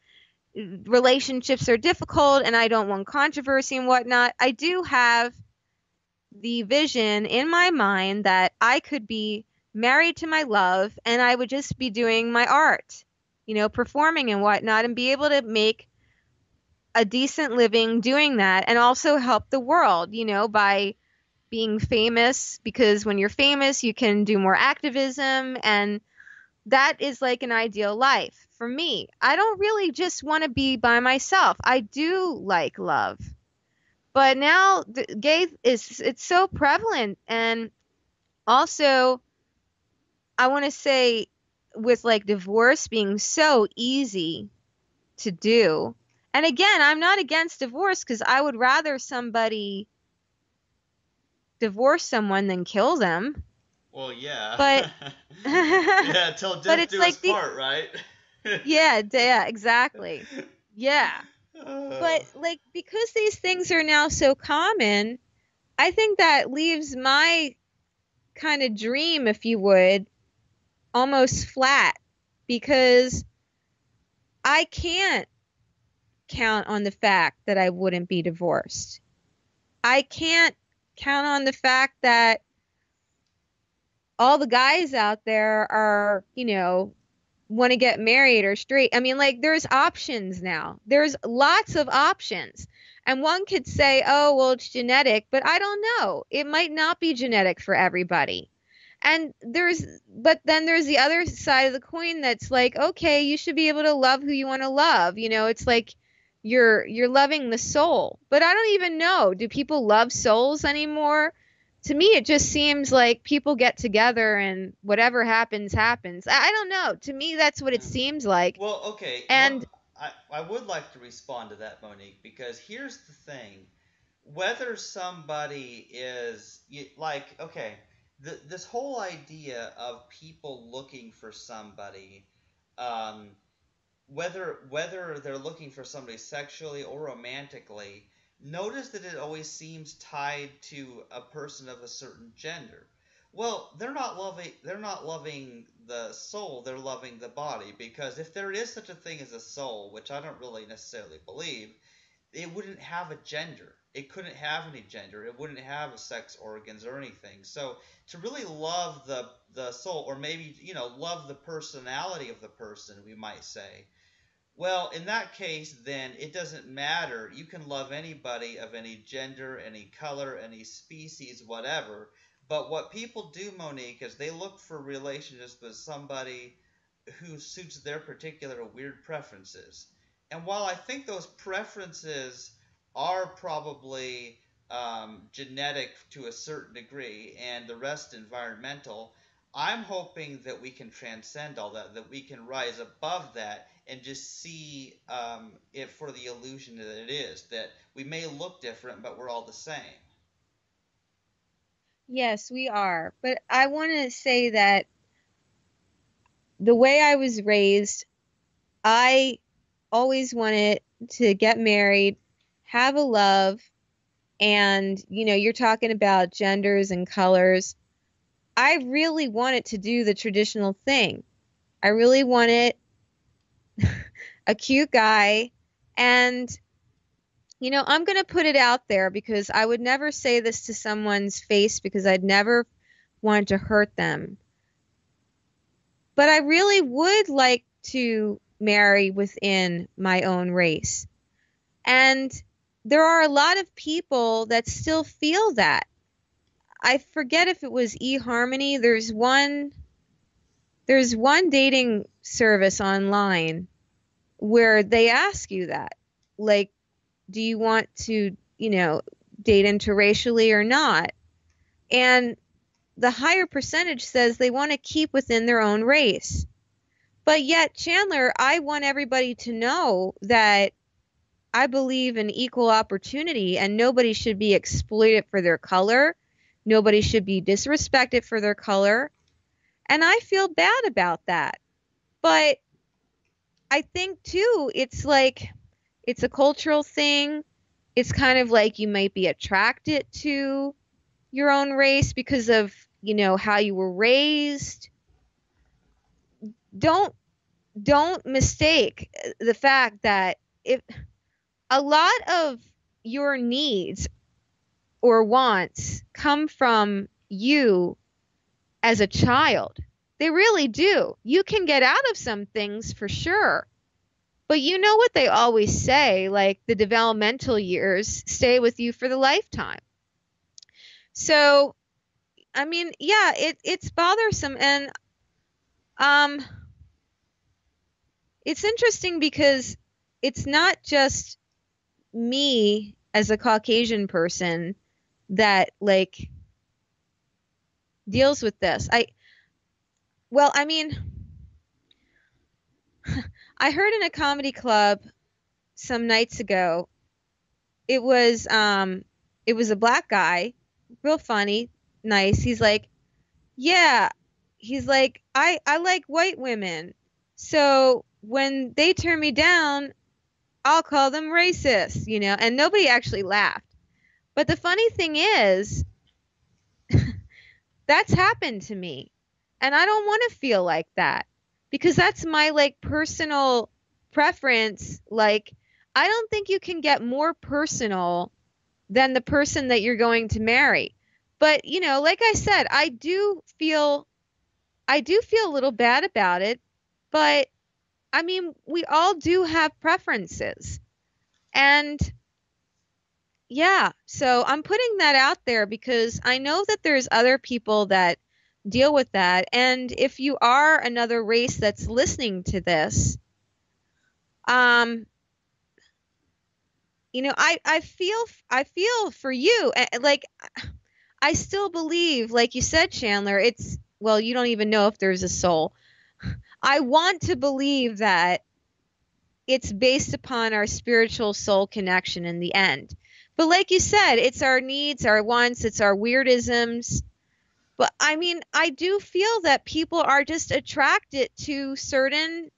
relationships are difficult and I don't want controversy and whatnot. I do have the vision in my mind that I could be married to my love and I would just be doing my art, you know, performing and whatnot, and be able to make a decent living doing that, and also help the world, you know, by being famous, because when you're famous, you can do more activism, and that is like an ideal life for me. I don't really just want to be by myself. I do like love. But now the gay it's so prevalent, and also I want to say, with like divorce being so easy to do. And again, I'm not against divorce, because I would rather somebody divorce someone than kill them. Well, yeah. But yeah, till death do us part, right? yeah, exactly. Yeah. But like, because these things are now so common, I think that leaves my kind of dream, if you would, almost flat. because I can't count on the fact that I wouldn't be divorced. I can't count on the fact that all the guys out there are, want to get married or straight. I mean, like, there's options now. There's lots of options. And one could say, oh, well, it's genetic, but I don't know. It might not be genetic for everybody. But then there's the other side of the coin that's like, okay, you should be able to love who you want to love. It's like you're loving the soul. But I don't even know. Do people love souls anymore? To me, it just seems like people get together and whatever happens, happens. I don't know. To me, that's what it seems like. Well, okay. And I would like to respond to that, Monique, because here's the thing. Whether somebody is, like, okay, this whole idea of people looking for somebody, whether they're looking for somebody sexually or romantically, notice that it always seems tied to a person of a certain gender. Well, they're not loving the soul, they're loving the body, because if there is such a thing as a soul, which I don't really necessarily believe, it wouldn't have a gender. It couldn't have any gender. It wouldn't have sex organs or anything. So to really love the soul, or maybe, love the personality of the person, we might say, well, in that case, then it doesn't matter. You can love anybody of any gender, any color, any species, whatever. But what people do, Monique, is they look for relationships with somebody who suits their particular weird preferences. And while I think those preferences are probably genetic to a certain degree and the rest environmental, I'm hoping that we can transcend all that we can rise above that and just see it for the illusion that it is, that we may look different, but we're all the same. yes, we are. But I want to say that the way I was raised, I always wanted to get married, have a love, and, you're talking about genders and colors. I really wanted to do the traditional thing. I really wanted a cute guy, and I'm going to put it out there because I would never say this to someone's face because I'd never want to hurt them. But I really would like to marry within my own race. And there are a lot of people that still feel that. I forget if it was eHarmony. There's one dating service online where they ask you that, like, do you want to, date interracially or not? And the higher percentage says they want to keep within their own race. But yet, Chandler, I want everybody to know that I believe in equal opportunity and nobody should be exploited for their color. Nobody should be disrespected for their color. And I feel bad about that. But I think, too, it's like it's a cultural thing. It's kind of like you might be attracted to your own race because of, how you were raised. Don't mistake the fact that if a lot of your needs or wants come from you as a child. They really do. You can get out of some things for sure. But you know what they always say, like the developmental years stay with you for the lifetime. So, I mean, yeah, it's bothersome. And it's interesting because it's not just me as a Caucasian person that like deals with this. I heard in a comedy club some nights ago, it was a black guy, real funny, nice. He's like, I like white women. So when they turn me down, I'll call them racist, and nobody actually laughed. But the funny thing is, that's happened to me. And I don't want to feel like that because that's my like personal preference. Like, I don't think you can get more personal than the person that you're going to marry. But, you know, like I said, I do feel a little bad about it, but I mean, we all do have preferences. And yeah, so I'm putting that out there because I know that there's other people that deal with that. And if you are another race that's listening to this, you know, I feel for you. Like, I still believe, like you said, Chandler, well, you don't even know if there's a soul. I want to believe that it's based upon our spiritual soul connection in the end. But like you said, it's our needs, our wants, it's our weirdisms. But I mean, I do feel that people are just attracted to certain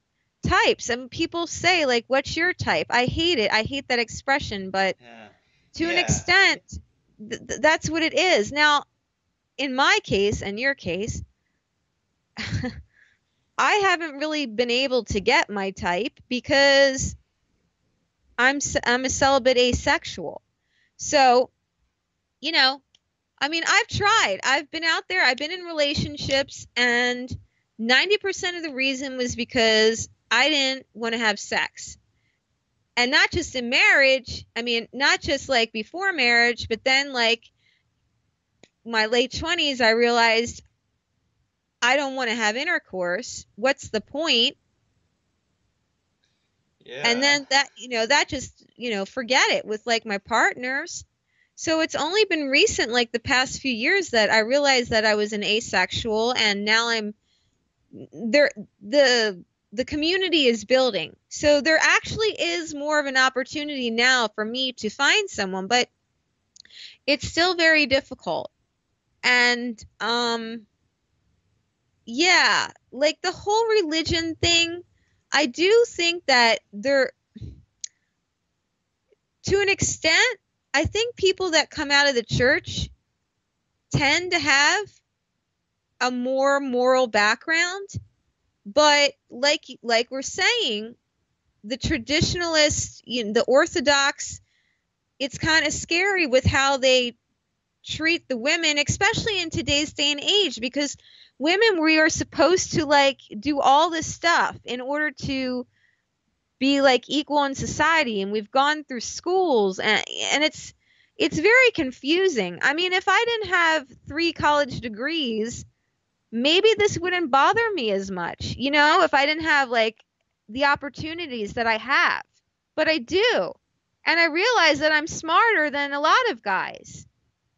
types. And people say, like, what's your type? I hate it. I hate that expression. But to an extent, that's what it is. Now, in my case and your case, I haven't really been able to get my type because I'm a celibate asexual. So, you know, I mean, I've tried. I've been out there. I've been in relationships, and 90% of the reason was because I didn't want to have sex. And not just in marriage. I mean, not just like before marriage, but then like my late 20s, I realized I don't want to have intercourse. What's the point? Yeah. And then that, you know, that just, you know, forget it with like my partners. So it's only been recent, like the past few years, that I realized that I was an asexual, and now I'm there. The community is building. So there actually is more of an opportunity now for me to find someone, but it's still very difficult. And, yeah, like the whole religion thing, I do think that to an extent, I think people that come out of the church tend to have a more moral background. But like we're saying, the traditionalists, you know, the Orthodox, it's kind of scary with how they treat the women, especially in today's day and age, because women, we are supposed to like do all this stuff in order to be like equal in society, and we've gone through schools, and it's very confusing. I mean, if I didn't have 3 college degrees, maybe this wouldn't bother me as much, you know, if I didn't have like the opportunities that I have. But I do. And I realize that I'm smarter than a lot of guys.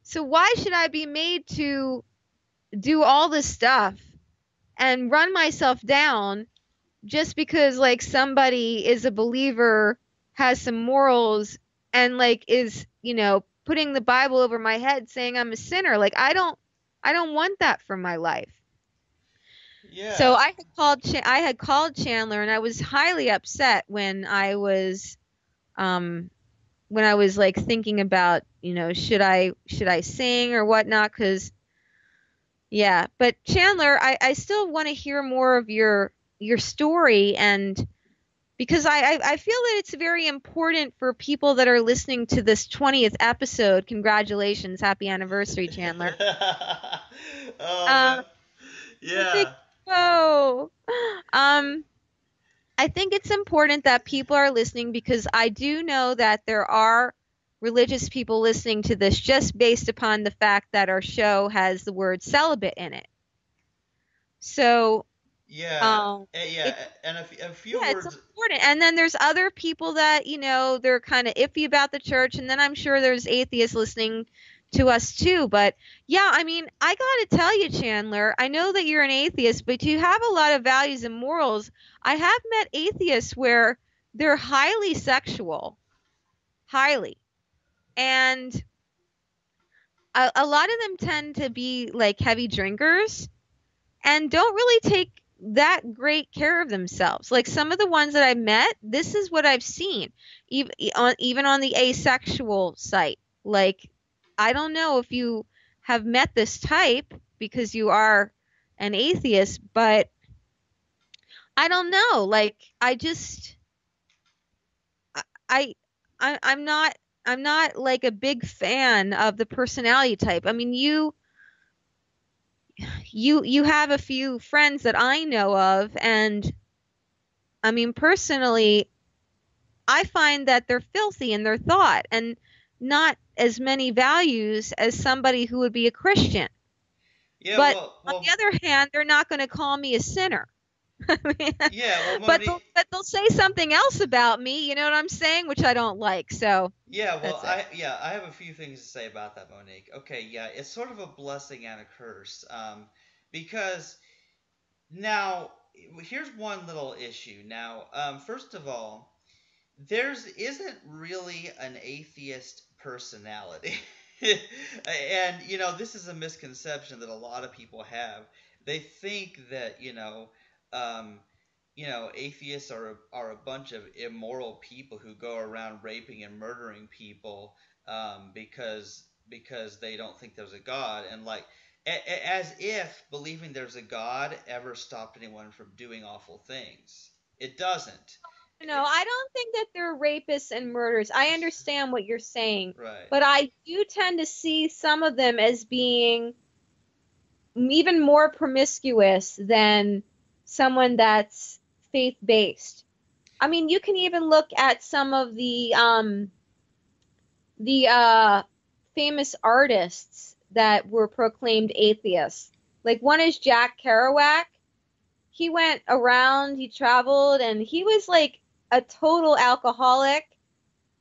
So why should I be made to do all this stuff and run myself down just because like somebody is a believer, has some morals, and like is, you know, putting the Bible over my head saying I'm a sinner? Like, I don't want that for my life. Yeah. So I had called Chandler, and I was highly upset when I was like thinking about, you know, should I sing or whatnot, because yeah. But Chandler, I still want to hear more of your story, and because I feel that it's very important for people that are listening to this 20th episode. Congratulations, happy anniversary, Chandler. Oh, yeah. Oh, I think it's important that people are listening, because I do know that there are religious people listening to this just based upon the fact that our show has the word celibate in it. So and a few words. It's important. And then there's other people that, you know, they're kind of iffy about the church, and then I'm sure there's atheists listening to us too. But yeah, I mean, I gotta tell you, Chandler, I know that you're an atheist, but you have a lot of values and morals. I have met atheists where they're highly sexual, and a lot of them tend to be like heavy drinkers and don't really take that great care of themselves. Like some of the ones that I've met, this is what I've seen, even on the asexual site. Like, I don't know if you have met this type because you are an atheist, but I don't know. Like, I, I'm not like a big fan of the personality type. I mean, you have a few friends that I know of, and I mean, personally, I find that they're filthy in their thought and not as many values as somebody who would be a Christian. Yeah, But well, on the other hand, they're not going to call me a sinner. yeah, well, But Monique, they'll say something else about me, you know what I'm saying, which I don't like. So yeah, well, that's it. I have a few things to say about that, Monique. Okay, yeah, it's sort of a blessing and a curse, because now here's one little issue. Now, first of all, there's isn't really an atheist personality. And this is a misconception that a lot of people have. They think that um, atheists are a bunch of immoral people who go around raping and murdering people, because they don't think there's a God, and like as if believing there's a God ever stopped anyone from doing awful things. It doesn't. No, I don't think that they're rapists and murderers. I understand what you're saying, Right. but I do tend to see some of them as being even more promiscuous than someone that's faith-based. I mean, you can even look at some of the famous artists that were proclaimed atheists. Like one is Jack Kerouac. He went around, he traveled, and he was like a total alcoholic,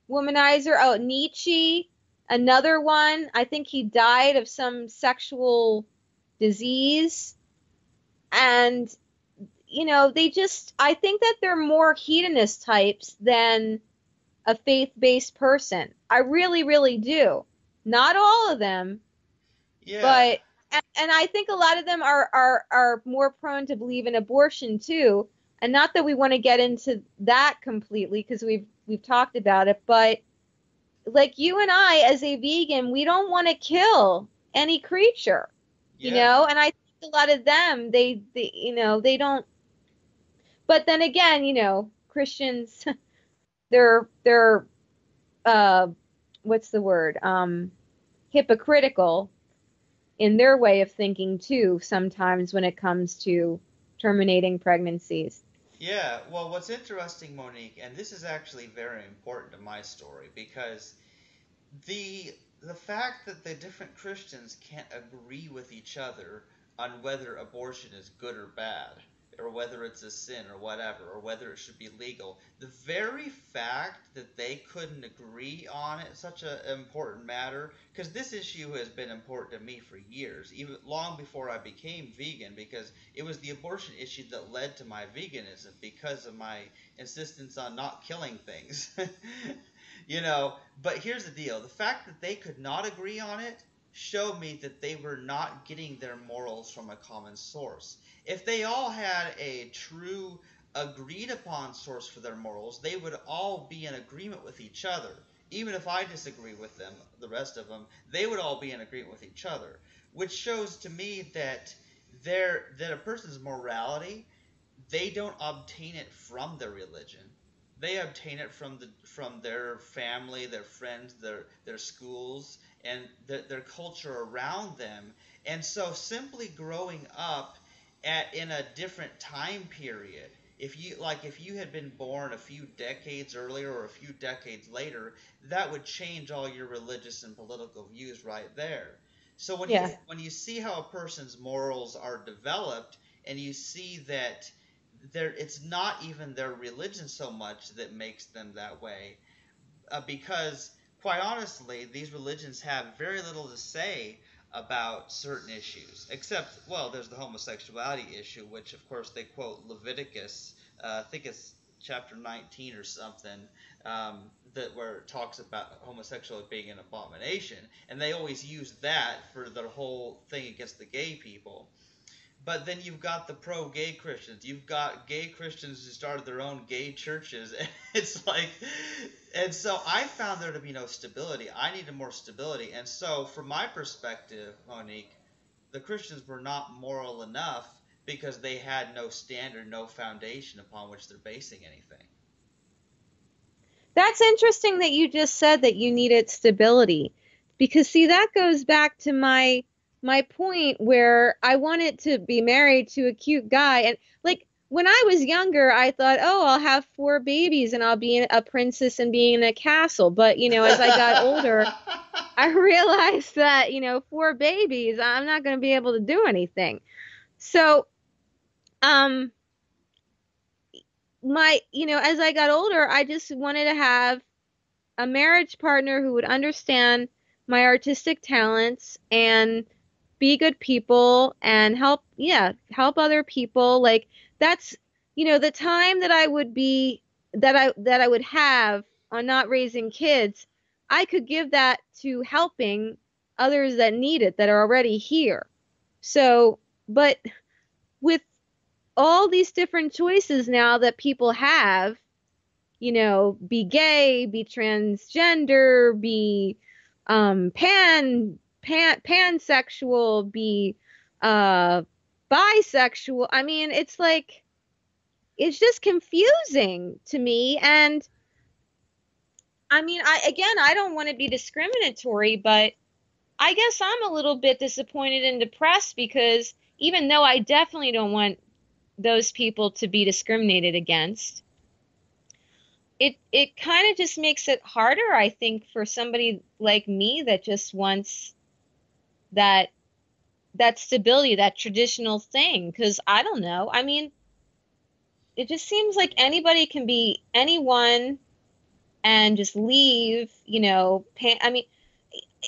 womanizer. Oh, Nietzsche, another one. I think he died of some sexual disease. And, I think that they're more hedonist types than a faith-based person. I really, really do. Not all of them, Yeah. but and I think a lot of them are more prone to believe in abortion too. And not that we want to get into that completely because we've talked about it, but like you and I as a vegan, we don't want to kill any creature, Yeah. and I think a lot of them they don't. But then again, Christians they're uh what's the word? Hypocritical in their way of thinking too sometimes when it comes to terminating pregnancies. Yeah. Well, what's interesting, Monique, and this is actually very important to my story, because the fact that the different Christians can't agree with each other on whether abortion is good or bad, or whether it's a sin or whatever, or whether it should be legal, the very fact that they couldn't agree on it, such an important matter, because this issue has been important to me for years, even long before I became vegan, because it was the abortion issue that led to my veganism because of my insistence on not killing things. But here's the deal. The fact that they could not agree on it showed me that they were not getting their morals from a common source. If they all had a true agreed upon source for their morals, they would all be in agreement with each other. Even if I disagree with them, the rest of them, they would all be in agreement with each other, which shows to me that that a person's morality, they don't obtain it from their religion. They obtain it from their family, their friends, their schools, and their culture around them. And so, simply growing up in a different time period, if you had been born a few decades earlier or a few decades later, that would change all your religious and political views right there. So Yeah. when you see how a person's morals are developed, and you see that it's not even their religion so much that makes them that way, because quite honestly, these religions have very little to say about certain issues, except, well, there's the homosexuality issue, which of course they quote Leviticus, I think it's chapter 19 or something, that where it talks about homosexuality being an abomination, and they always use that for their whole thing against the gay people. But then you've got the pro-gay Christians. You've got gay Christians who started their own gay churches. It's like, and so I found there to be no stability. I needed more stability. And so, from my perspective, Monique, the Christians were not moral enough because they had no standard, no foundation upon which they're basing anything. That's interesting that you just said that you needed stability, because see, that goes back to my point where I wanted to be married to a cute guy. And like when I was younger, I thought, oh, I'll have 4 babies and I'll be a princess and be in a castle. But, you know, as I got older, I realized that, you know, 4 babies, I'm not going to be able to do anything. So, as I got older, I just wanted to have a marriage partner who would understand my artistic talents and be good people and help other people. Like that's, the time that I would be, that I would have on not raising kids, I could give that to helping others that need it, that are already here. So, but with all these different choices now that people have, be gay, be transgender, be pansexual, be bisexual. I mean, it's like, it's just confusing to me. And I mean, I don't want to be discriminatory, but I guess I'm a little bit disappointed and depressed, because even though I definitely don't want those people to be discriminated against, it kind of just makes it harder, I think, for somebody like me that just wants that stability, that traditional thing. Because I don't know. I mean, it just seems like anybody can be anyone and just leave, I mean,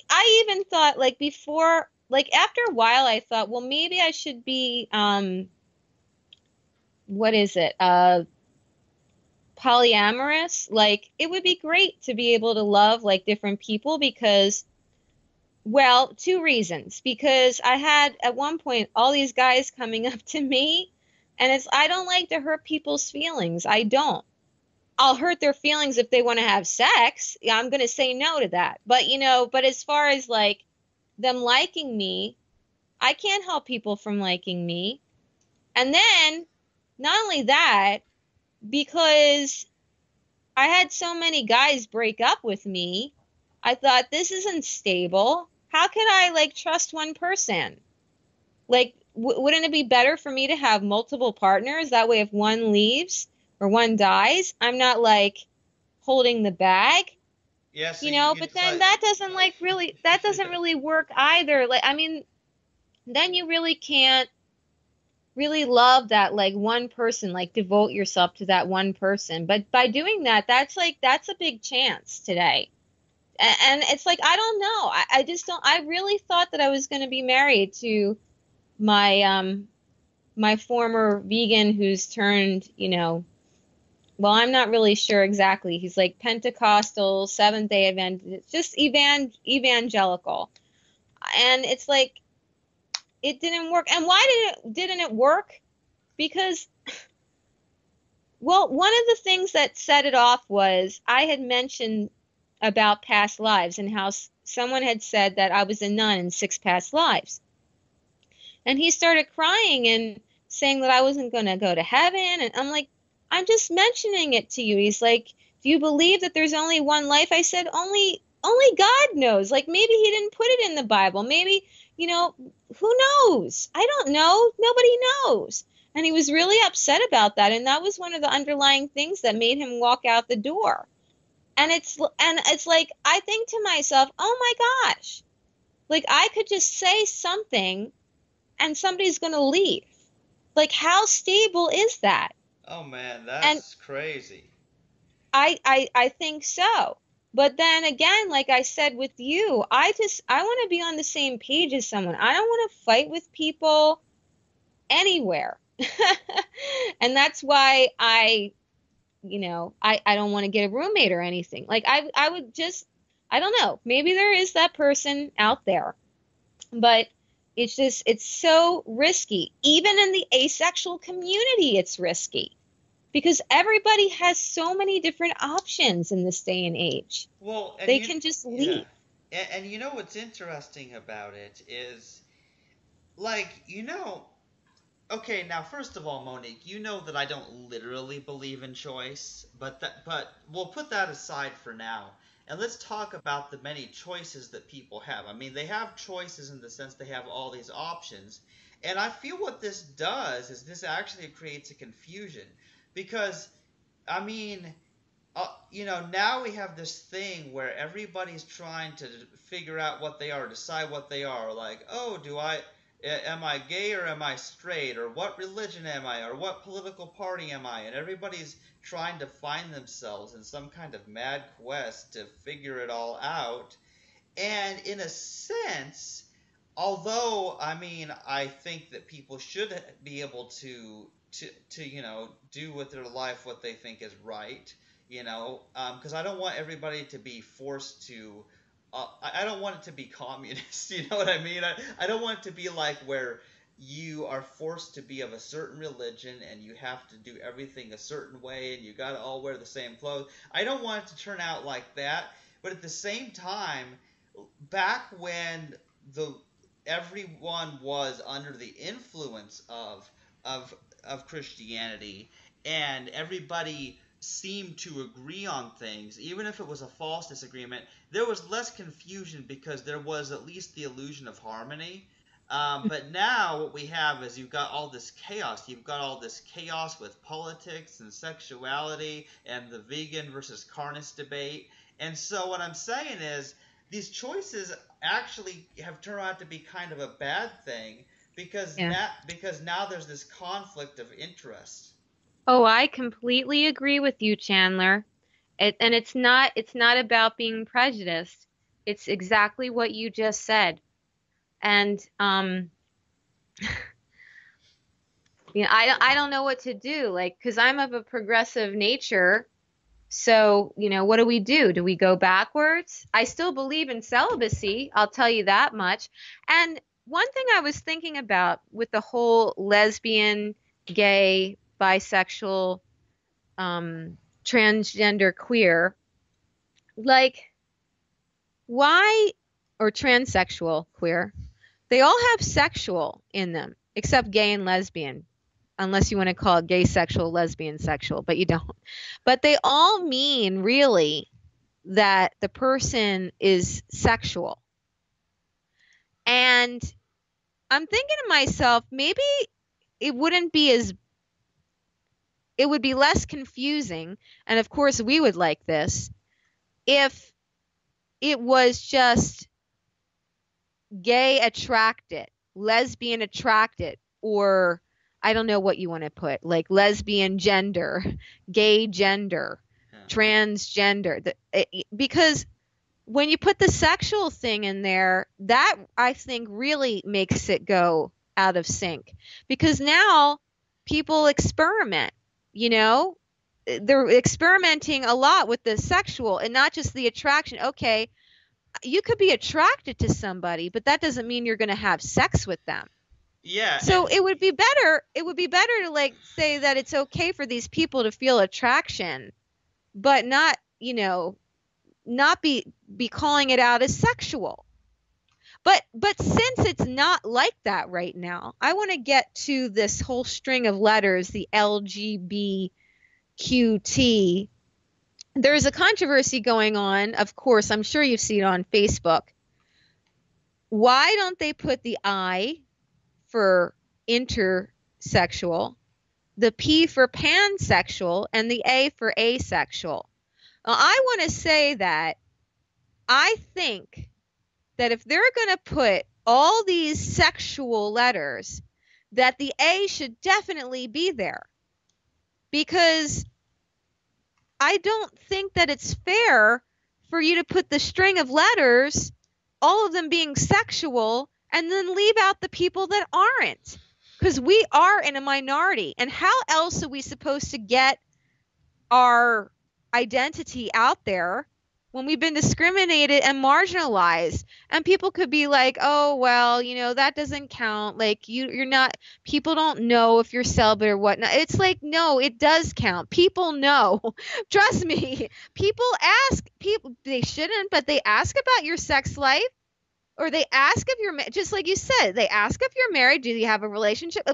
I even thought, like, before, like, after a while, I thought, well, maybe I should be, what is it? Polyamorous. Like, it would be great to be able to love, like, different people, because, well, 2 reasons. Because I had, at one point, all these guys coming up to me, and I don't like to hurt people's feelings. I don't. I'll hurt their feelings if they want to have sex. Yeah, I'm going to say no to that. But, but as far as, like, them liking me, I can't help people from liking me. And then, not only that, because I had so many guys break up with me, I thought, this isn't stable. How could I, like, trust one person? Like, wouldn't it be better for me to have multiple partners? That way, if one leaves or one dies, I'm not, like, holding the bag. Yeah, so but then that doesn't really work either. Like, I mean, then you really can't really love that, like, one person, like, devote yourself to that one person. But by doing that, that's a big chance today. And it's like, I don't know. I just don't. I really thought that I was going to be married to my my former vegan, who's turned, well, I'm not really sure exactly. He's like Pentecostal, Seventh-day Adventist, just evangelical. And it's like, it didn't work. And why didn't it work? Because, well, one of the things that set it off was I had mentioned about past lives and how someone had said that I was a nun in 6 past lives. And he started crying and saying that I wasn't going to go to heaven. And I'm like, I'm just mentioning it to you. He's like, do you believe that there's only one life? I said, only God knows. Like, maybe he didn't put it in the Bible. Maybe, who knows? I don't know. Nobody knows. And he was really upset about that. And that was one of the underlying things that made him walk out the door. And it's like, I think to myself, oh my gosh, like, I could just say something and somebody's going to leave. Like, how stable is that? Oh man, that's crazy. I think so. But then again, like I said with you, I want to be on the same page as someone. I don't want to fight with people anywhere. And that's why I don't want to get a roommate or anything. Like, I would just, I don't know, maybe there is that person out there, but it's so risky. Even in the asexual community, it's risky. Because everybody has so many different options in this day and age. Well, and they can just leave. Yeah. And you know what's interesting about it is, like, Okay, now first of all, Monique, you know that I don't literally believe in choice, but we'll put that aside for now. And let's talk about the many choices that people have. I mean, they have choices in the sense they have all these options. And I feel what this does is this actually creates a confusion because I mean, now we have this thing where everybody's trying to figure out what they are, decide what they are. Like, oh, am I gay or am I straight? Or what religion am I? Or what political party am I? And everybody's trying to find themselves in some kind of mad quest to figure it all out. And in a sense, although I mean, I think that people should be able to do with their life what they think is right, because I don't want everybody to be forced to. I don't want it to be communist. You know what I mean? I don't want it to be like where you are forced to be of a certain religion and you have to do everything a certain way and you got to all wear the same clothes. I don't want it to turn out like that. But at the same time, back when everyone was under the influence of Christianity and everybody seemed to agree on things, even if it was a false disagreement, there was less confusion because there was at least the illusion of harmony. But now what we have is you've got all this chaos. You've got all this chaos with politics and sexuality and the vegan versus carnist debate. And so what I'm saying is these choices actually have turned out to be kind of a bad thing because now there's this conflict of interest. Oh, I completely agree with you, Chandler. And it's not about being prejudiced. It's exactly what you just said. And I don't know what to do, like, because I'm of a progressive nature. So, what do we do? Do we go backwards? I still believe in celibacy, I'll tell you that much. And one thing I was thinking about with the whole lesbian, gay, bisexual, transgender, queer, like, why, or transsexual, queer, they all have sexual in them, except gay and lesbian. Unless you want to call it gay sexual, lesbian sexual, but you don't. But they all mean really that the person is sexual. And I'm thinking to myself, maybe it would be less confusing. And of course we would like this if it was just gay attracted, lesbian attracted, or I don't know what you want to put, like lesbian gender, gay gender, transgender. Because when you put the sexual thing in there, that I think really makes it go out of sync. Because now people experiment, they're experimenting a lot with the sexual and not just the attraction. Okay, you could be attracted to somebody, but that doesn't mean you're going to have sex with them. Yeah. So it would be better to like say that it's okay for these people to feel attraction, but not be calling it out as sexual. But since it's not like that right now, I want to get to this whole string of letters, the LGBTQT. There's a controversy going on, of course, I'm sure you've seen it on Facebook. Why don't they put the I for intersexual, the P for pansexual, and the A for asexual? Now, I want to say that I think that if they're going to put all these sexual letters, that the A should definitely be there. Because I don't think that it's fair for you to put the string of letters, all of them being sexual, and then leave out the people that aren't, because we are in a minority. And how else are we supposed to get our identity out there when we've been discriminated and marginalized? And people could be like, oh, well, that doesn't count. Like you're not, people don't know if you're celibate or whatnot. It's like, no, it does count. People know. Trust me. People ask, they shouldn't, but they ask about your sex life. Or they ask if you're just like you said, they ask if you're married, do you have a relationship?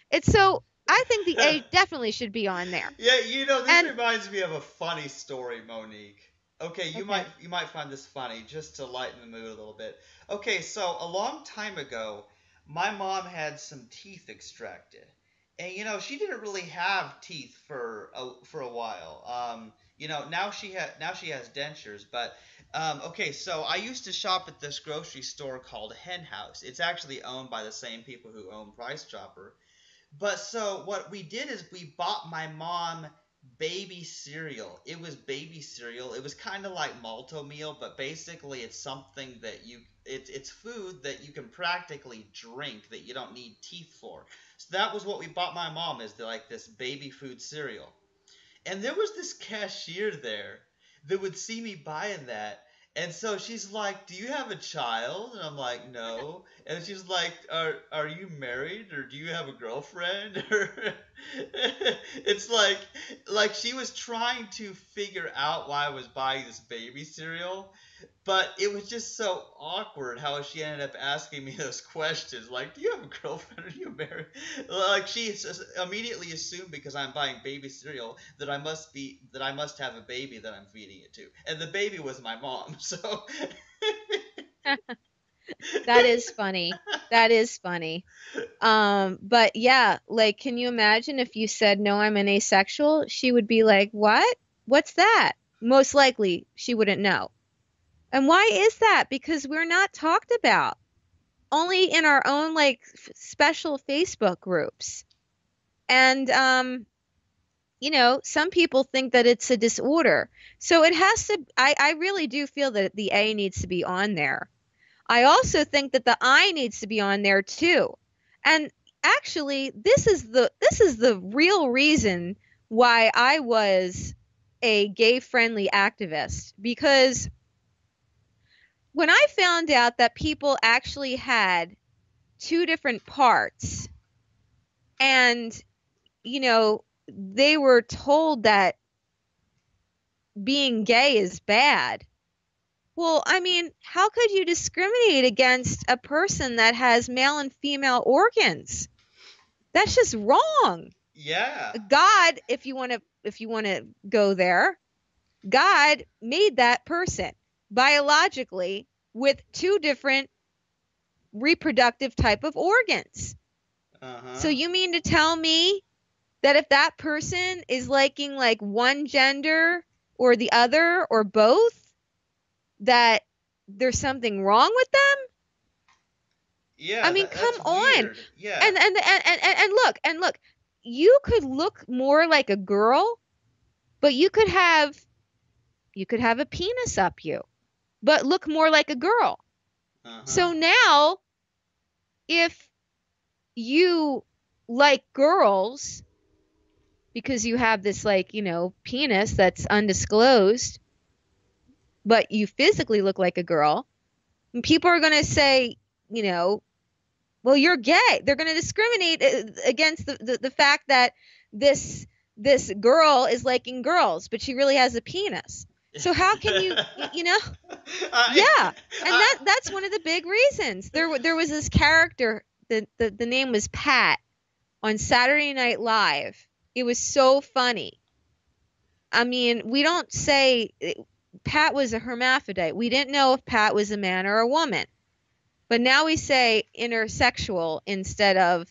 It's so I think the age definitely should be on there. Yeah, this And reminds me of a funny story, Monique. Okay, you okay. might find this funny just to lighten the mood a little bit. Okay, so a long time ago, my mom had some teeth extracted. And she didn't really have teeth for a while. Now she has dentures, but okay, so I used to shop at this grocery store called Hen House. It's actually owned by the same people who own Price Chopper. But so what we did is we bought my mom baby cereal. It was baby cereal. It was kind of like malto meal, but basically it's something that it's food that you can practically drink that you don't need teeth for. So that was what we bought my mom, is like this baby food cereal. And there was this cashier there that would see me buying that. And so she's like, "Do you have a child?" And I'm like, "No." And she's like, "Are you married, or do you have a girlfriend?" It's like she was trying to figure out why I was buying this baby cereal, but it was just so awkward how she ended up asking me those questions, like, "Do you have a girlfriend? Are you married?" Like she immediately assumed because I'm buying baby cereal that I must have a baby that I'm feeding it to, and the baby was my mom. So That is funny. That is funny. But yeah, like, can you imagine if you said, "No, I'm an asexual"? She would be like, "What? What's that?" Most likely she wouldn't know. And why is that? Because we're not talked about. Only in our own like special Facebook groups. And some people think that it's a disorder. So it has to I really do feel that the A needs to be on there. I also think that the I needs to be on there too. And actually, this is the real reason why I was a gay-friendly activist, because when I found out that people actually had two different parts, and they were told that being gay is bad. Well, I mean, how could you discriminate against a person that has male and female organs? That's just wrong. yeah, God, if you want to go there, God made that person biologically with two different reproductive type of organs. So you mean to tell me that if that person is liking like one gender or the other or both, that there's something wrong with them? yeah. I mean, come on. Weird. Yeah. And look, you could look more like a girl, but you could have a penis up you, but look more like a girl. So now, if you like girls because you have this like, penis that's undisclosed, but you physically look like a girl, and people are going to say, well, you're gay. They're going to discriminate against the fact that this girl is liking girls, but she really has a penis. So how can you, yeah. And that's one of the big reasons. There was this character, the name was Pat, on Saturday Night Live. It was so funny. I mean, we don't say Pat was a hermaphrodite. We didn't know if Pat was a man or a woman. But now we say intersexual instead of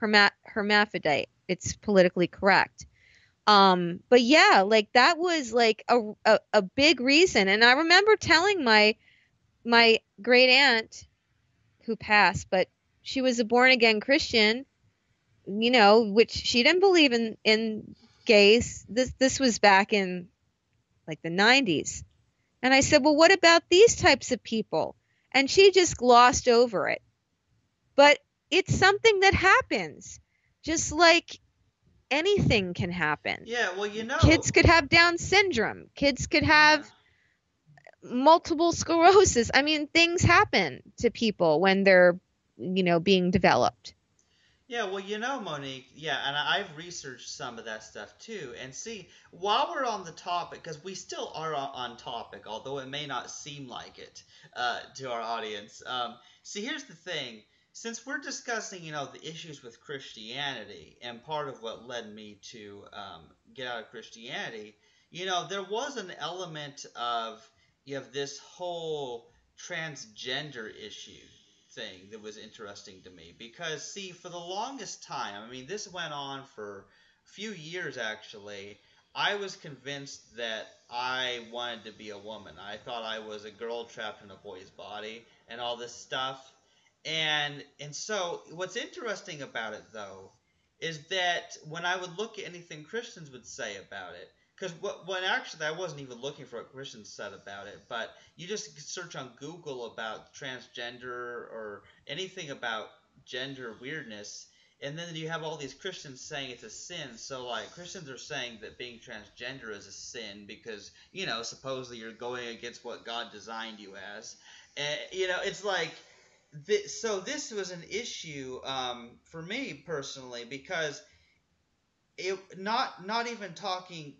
hermaphrodite. It's politically correct. But yeah, like that was like a big reason. And I remember telling my great aunt, who passed, but she was a born again Christian, which she didn't believe in gays. This was back in like the 90s. And I said, well, what about these types of people? And she just glossed over it. But it's something that happens, just like anything can happen. Yeah, well, kids could have Down syndrome. Kids could have multiple sclerosis. I mean, things happen to people when they're, being developed. Yeah, well, Monique, yeah, and I've researched some of that stuff too. And see, while we're on the topic, because we still are on topic, although it may not seem like it to our audience. See, here's the thing. Since we're discussing, the issues with Christianity, and part of what led me to get out of Christianity, there was an element of you have this whole transgender issue thing that was interesting to me because, see, for the longest time, I mean, this went on for a few years actually. I was convinced that I wanted to be a woman. I thought I was a girl trapped in a boy's body and all this stuff. And so what's interesting about it, though, is that when I would look at anything Christians would say about it, because when actually I wasn't even looking for what Christians said about it, but you just search on Google about transgender or anything about gender weirdness, and then you have all these Christians saying it's a sin. So, like, Christians are saying that being transgender is a sin because, supposedly you're going against what God designed you as. And, it's like... So this was an issue for me personally because not even talking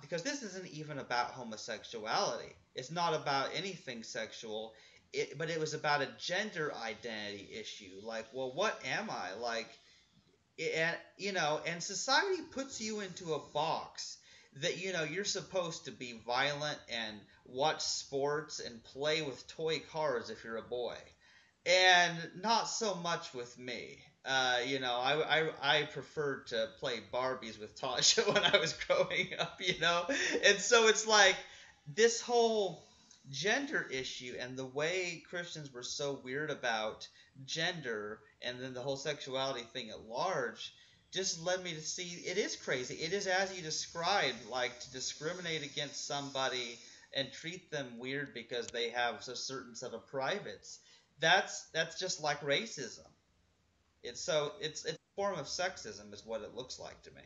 because this isn't even about homosexuality. It's not about anything sexual. But it was about a gender identity issue. Like, well, what am I? Like, and society puts you into a box that you're supposed to be violent and watch sports and play with toy cars if you're a boy. And not so much with me. I preferred to play Barbies with Tasha when I was growing up, And so it's like this whole gender issue and the way Christians were so weird about gender and then the whole sexuality thing at large just led me to see it is crazy. It is as you described, like to discriminate against somebody and treat them weird because they have a certain set of privates. That's just like racism. It's a form of sexism is what it looks like to me.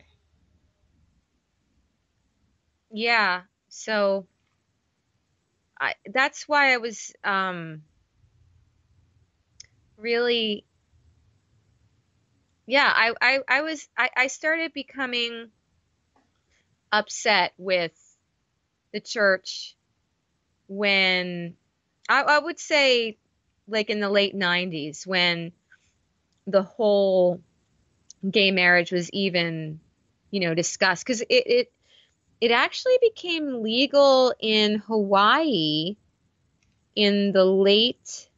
Yeah. So that's why I was really, yeah, I started becoming upset with the church when I would say like in the late 90s when the whole gay marriage was even, discussed, because it actually became legal in Hawaii in the late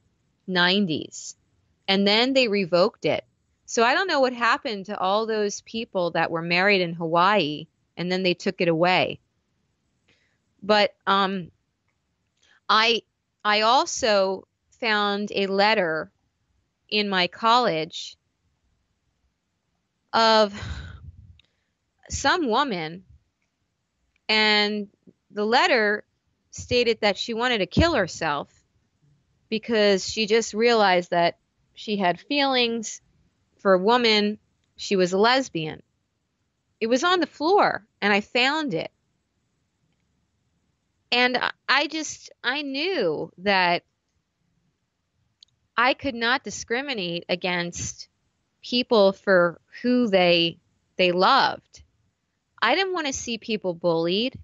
90s, and then they revoked it. So I don't know what happened to all those people that were married in Hawaii, and then they took it away. But I also found a letter in my college of some woman, and the letter stated that she wanted to kill herself because she just realized that she had feelings for a woman. She was a lesbian. It was on the floor, and I found it. And I knew that I could not discriminate against people for who they loved. I didn't want to see people bullied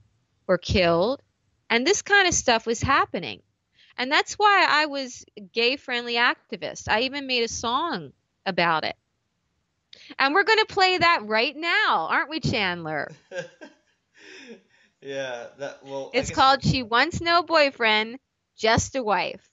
or killed, and this kind of stuff was happening. And that's why I was a gay-friendly activist. I even made a song about it. And we're going to play that right now, aren't we, Chandler? Yeah, it's called She Wants No Boyfriend, Just a Wife.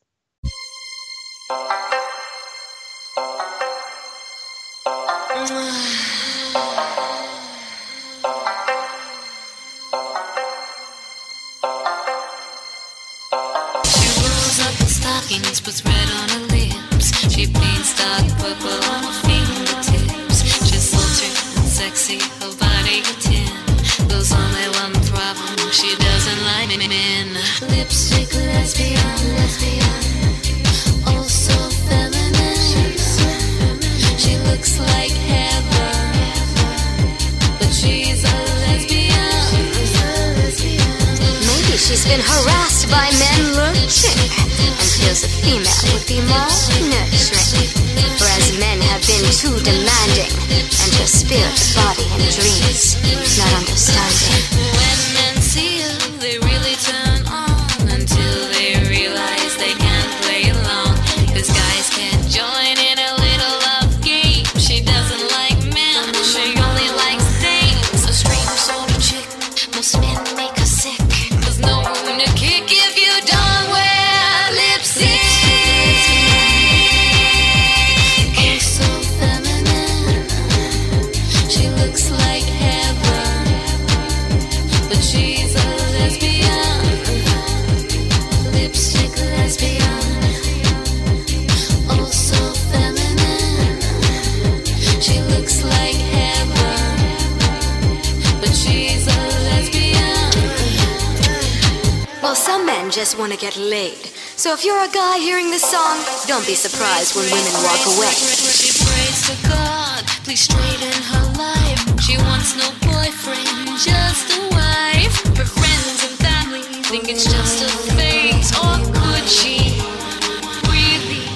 Stockings, puts red on her lips. She paints dark purple on her fingertips. She's sultry and sexy, her body a 10. There's only one problem, she doesn't like men. Lipstick lesbian, oh so feminine. She looks like heaven, but she's a lesbian. Notice she's been harassed by men lurching, and feels a female would be more nurturing. Whereas men have been too demanding, and her spirit, body, and dreams not understanding. When men see you, they really turn on until they realize they can't play along. 'Cause guys can't join in a little love game. She doesn't like men, she only likes things. A strange sort of chick, most men make her sick. There's no room to kick if you don't wear lipstick. Oh, so feminine, she looks like heaven, but she's a lesbian, lipstick lesbian. Oh, so feminine, she looks like heaven, but she's a lesbian. Well, some men just want to get laid. So if you're a guy hearing this song, don't be surprised when women walk away. She prays to God, please straighten her life. She wants no boyfriend, just a wife. Her friends and family think it's just a phase. Or could she really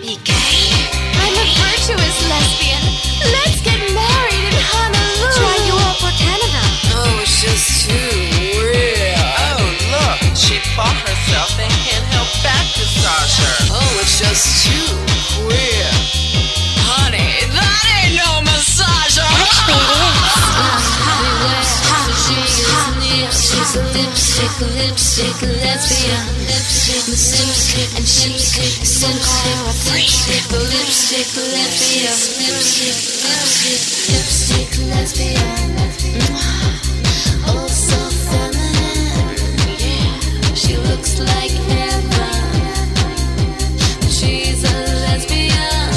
be gay? I'm a virtuous lesbian. Let's get married in Honolulu. Try Europe or Canada. Oh, it's just too weird. Oh, look, she bought herself a handheld back massager. Oh, it's just too weird. Honey, that ain't no massager. She's a lipstick lesbian. Lipstick, and she's essentially a freak. The lipstick lesbian. Lipstick lesbian. Oh, so feminine. Yeah, she looks like heaven. She's a lesbian.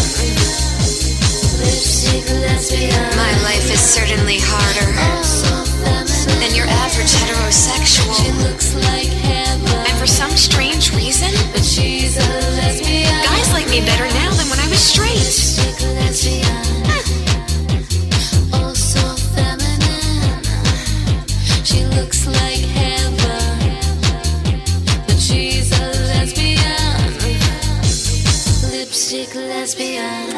Lipstick lesbian. My life is certainly harder Oh, so feminine. than your average heterosexual. She looks like heaven. And for some strange reason, But she's a lesbian. guys like me better now than when I was straight. Lipstick lesbian. Oh, so feminine. She looks like heaven. But she's a lesbian. Lipstick lesbian.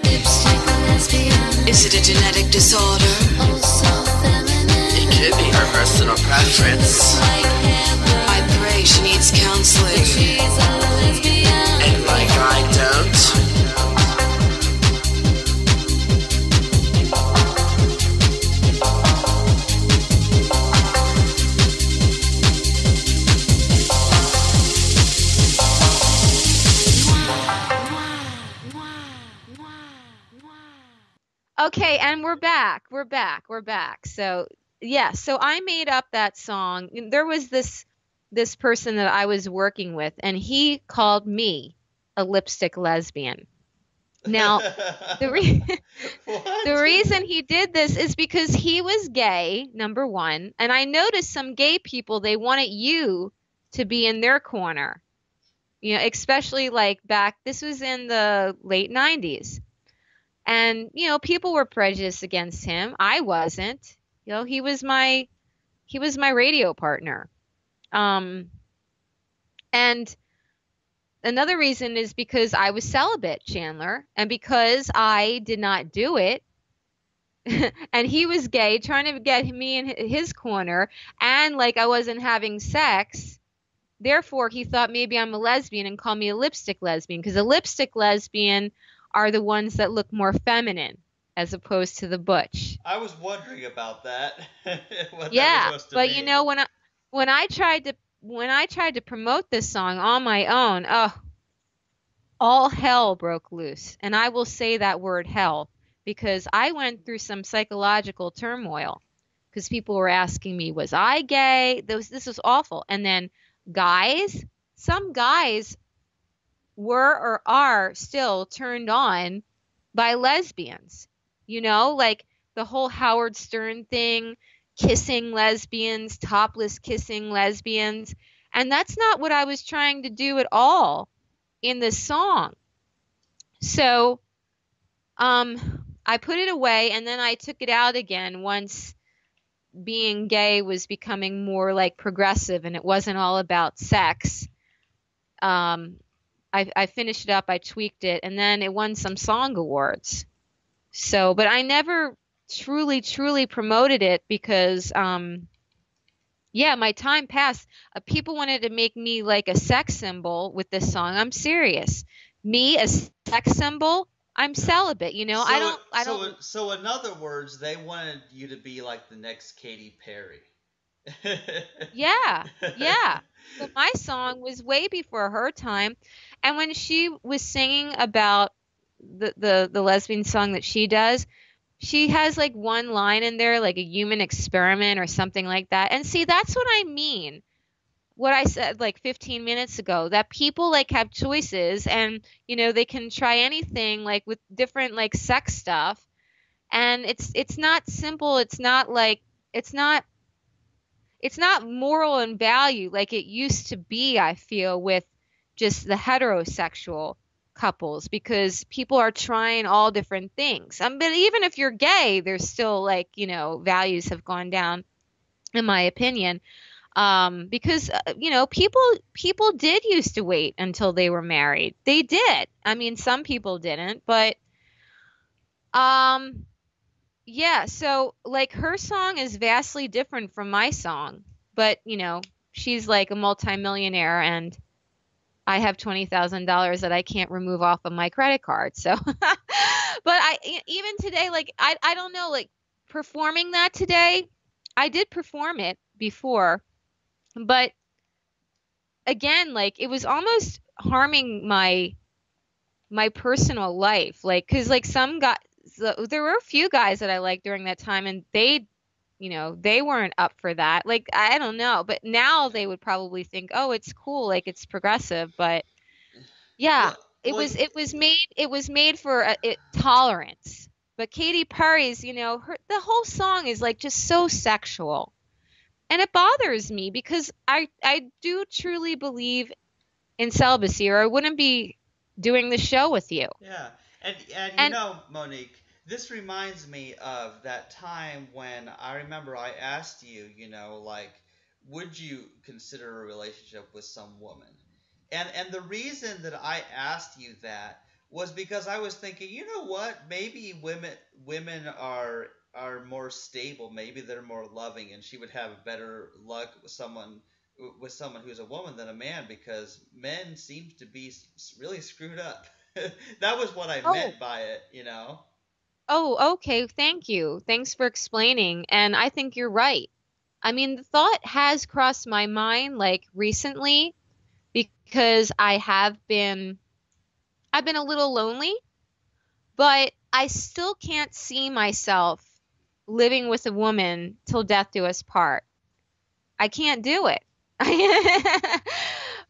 Lipstick lesbian. Is it a genetic disorder? Oh, so feminine. It could be her personal preference. Like heaven. I pray she needs counseling. She's a lesbian. And like I don't. Okay, and we're back. We're back. So, yeah, so I made up that song. There was this person that I was working with, and he called me a lipstick lesbian. Now, the reason he did this is because he was gay, number one, and I noticed some gay people, they wanted you to be in their corner. You know, especially like this was in the late 90s. And, you know, people were prejudiced against him. I wasn't. You know, he was my radio partner. And another reason is because I was celibate, Chandler, and because I did not do it, and he was gay, trying to get me in his corner, and like I wasn't having sex. Therefore, he thought maybe I'm a lesbian and called me a lipstick lesbian, because a lipstick lesbian are the ones that look more feminine as opposed to the butch. I was wondering about that. What that Yeah, was supposed to but mean. you know, when I tried to promote this song on my own, all hell broke loose. And I will say that word hell because I went through some psychological turmoil because people were asking me, was I gay? This was awful. And then some guys were or are still turned on by lesbians. You know, like the whole Howard Stern thing, kissing lesbians, topless kissing lesbians. And that's not what I was trying to do at all in this song. So I put it away, and then I took it out again once being gay was becoming more like progressive and it wasn't all about sex, I finished it up, I tweaked it, and then it won some song awards. So, but I never truly promoted it because, yeah, my time passed. People wanted to make me like a sex symbol with this song. I'm serious. Me, a sex symbol? I'm celibate, you know. So in other words, they wanted you to be like the next Katy Perry. Yeah. So my song was way before her time, and when she was singing about the lesbian song that she does, she has like one line in there, like a human experiment or something like that. And see, that's what I mean. What I said like 15 minutes ago, that people like have choices and, you know, they can try anything like with different like sex stuff. And it's not simple. It's not moral and value like it used to be, I feel, with just the heterosexual couples, because people are trying all different things. But even if you're gay, there's still like, you know, values have gone down, in my opinion. Because, you know, people did used to wait until they were married. They did. I mean, some people didn't, but, yeah, so like her song is vastly different from my song, but you know, she's like a multimillionaire and I have $20,000 that I can't remove off of my credit card. So, but even today, like, I don't know, like performing that today, I did perform it before, but again, like it was almost harming my personal life. Like, cause like some guys, there were a few guys that I liked during that time and they, you know, they weren't up for that. Like, I don't know, but now they would probably think, oh, it's cool. Like it's progressive, but yeah, it was made for tolerance. But Katy Perry's, you know, the whole song is like just so sexual. And it bothers me because I do truly believe in celibacy, or I wouldn't be doing the show with you. Yeah. And you know, Monique, this reminds me of that time when I remember I asked you, you know, like, would you consider a relationship with some woman? And the reason that I asked you that was because I was thinking, you know what? Maybe women are more stable. Maybe they're more loving, and she would have better luck with someone who's a woman than a man, because men seem to be really screwed up. That was what I meant by it, you know. Oh, okay. Thank you. Thanks for explaining. And I think you're right. I mean, the thought has crossed my mind like recently because I've been a little lonely, but I still can't see myself living with a woman till death do us part. I can't do it.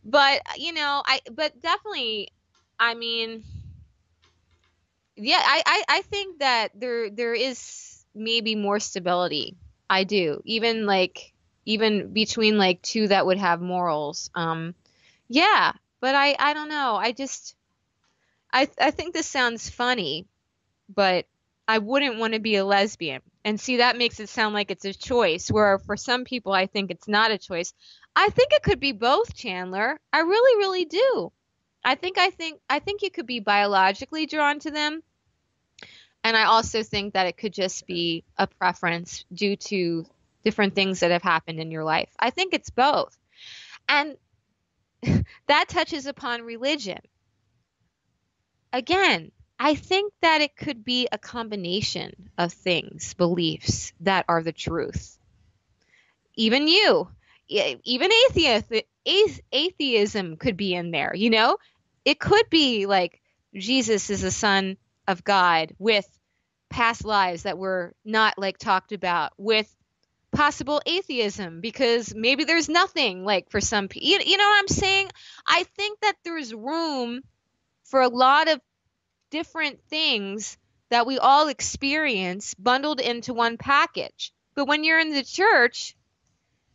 But, you know, but definitely, I mean, yeah, I think that there is maybe more stability. I do. Even between like two that would have morals. Yeah, but I don't know. I think this sounds funny, but I wouldn't want to be a lesbian. And see, that makes it sound like it's a choice, where for some people I think it's not a choice. I think it could be both, Chandler. I really, really do. I think you could be biologically drawn to them. And I also think that it could just be a preference due to different things that have happened in your life. I think it's both. And that touches upon religion. Again, I think that it could be a combination of things, beliefs that are the truth. Even atheism could be in there, you know? It could be like Jesus is the Son of God with past lives that were not like talked about, with possible atheism, because maybe there's nothing like for some people. You know what I'm saying? I think that there's room for a lot of different things that we all experience bundled into one package. But when you're in the church,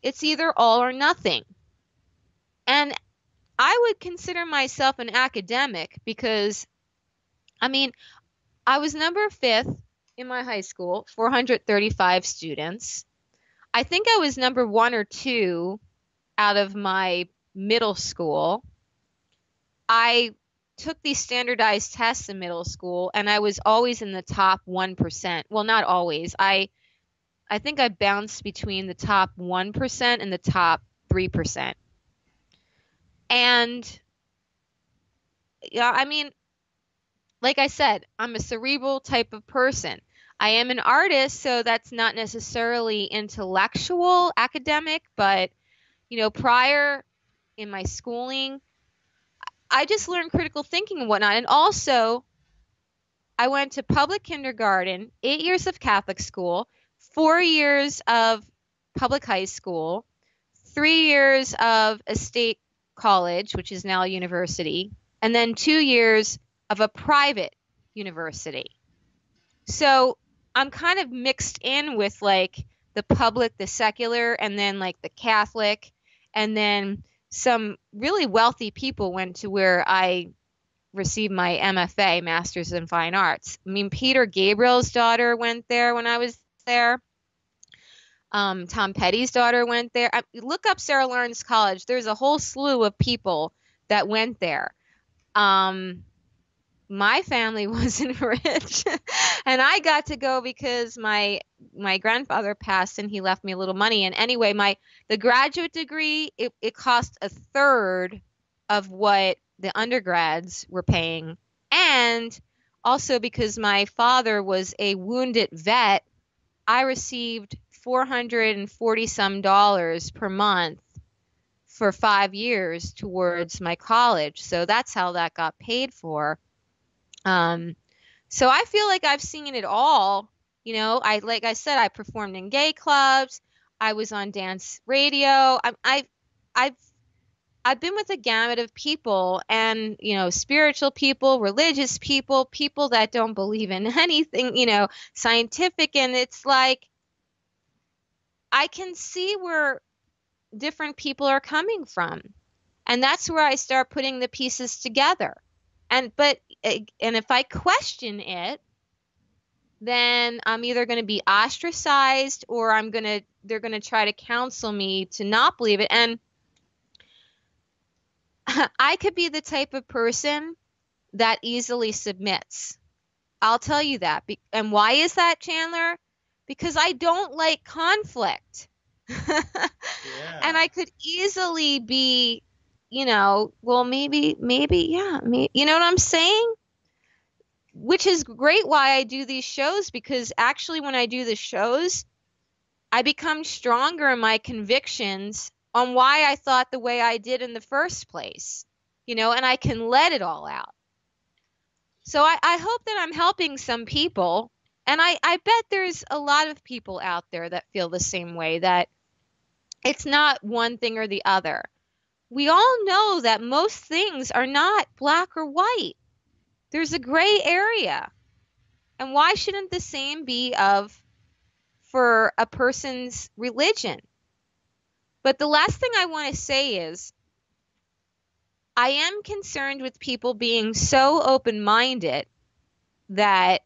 it's either all or nothing. And I would consider myself an academic because, I mean, I was number 5th in my high school, 435 students. I think I was number 1 or 2 out of my middle school. I took these standardized tests in middle school, and I was always in the top 1%. Well, not always. I think I bounced between the top 1% and the top 3%. And yeah, I mean, like I said, I'm a cerebral type of person. I am an artist, so that's not necessarily intellectual, academic, but, prior in my schooling, I just learned critical thinking and whatnot. And also, I went to public kindergarten, 8 years of Catholic school, 4 years of public high school, 3 years of a state college, which is now a university, and then 2 years of a private university. So I'm kind of mixed in with like the public, the secular, and then like the Catholic, and then some really wealthy people went to where I received my MFA, Master's in Fine Arts. I mean, Peter Gabriel's daughter went there when I was there. Tom Petty's daughter went there. Look up Sarah Lawrence College. There's a whole slew of people that went there. My family wasn't rich, and I got to go because my grandfather passed and he left me a little money. And anyway, the graduate degree, it cost a third of what the undergrads were paying. And also because my father was a wounded vet, I received $440 some per month for 5 years towards my college. So that's how that got paid for. So I feel like I've seen it all. Like I said, I performed in gay clubs. I was on dance radio. I've been with a gamut of people, and spiritual people, religious people, people that don't believe in anything, scientific, and it's like I can see where different people are coming from, and that's where I start putting the pieces together. And if I question it, then I'm either going to be ostracized or they're going to try to counsel me to not believe it. And I could be the type of person that easily submits. I'll tell you that. And why is that, Chandler? Because I don't like conflict. Yeah. And I could easily be, well, maybe, yeah. You know what I'm saying? Which is great why I do these shows, because actually when I do the shows, I become stronger in my convictions on why I thought the way I did in the first place, and I can let it all out. So I hope that I'm helping some people. And I bet there's a lot of people out there that feel the same way, that it's not one thing or the other. We all know that most things are not black or white. There's a gray area. And why shouldn't the same be for a person's religion? But the last thing I want to say is, I am concerned with people being so open-minded that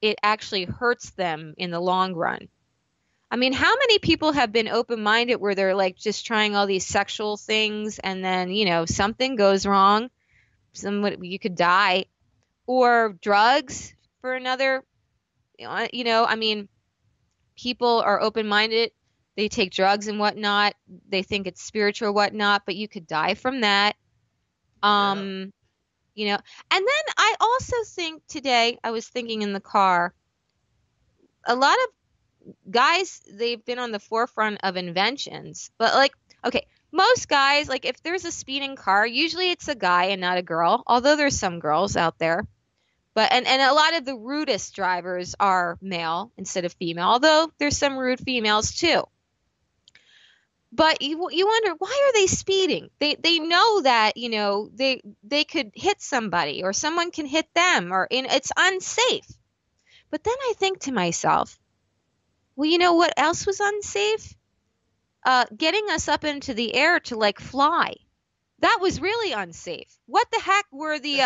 it actually hurts them in the long run. I mean, how many people have been open-minded where they're like just trying all these sexual things, and then, something goes wrong, you could die, or drugs for another, I mean, people are open-minded. They take drugs and whatnot. They think it's spiritual or whatnot, but you could die from that. And then I also think today, I was thinking in the car, a lot of guys, they've been on the forefront of inventions, but most guys, if there's a speeding car, usually it's a guy and not a girl, although there's some girls out there, but, and a lot of the rudest drivers are male instead of female, although there's some rude females too. But you wonder, why are they speeding? They know that, they could hit somebody, or someone can hit them, or it's unsafe. But then I think to myself, well, you know what else was unsafe? Getting us up into the air to fly. That was really unsafe. What the heck were the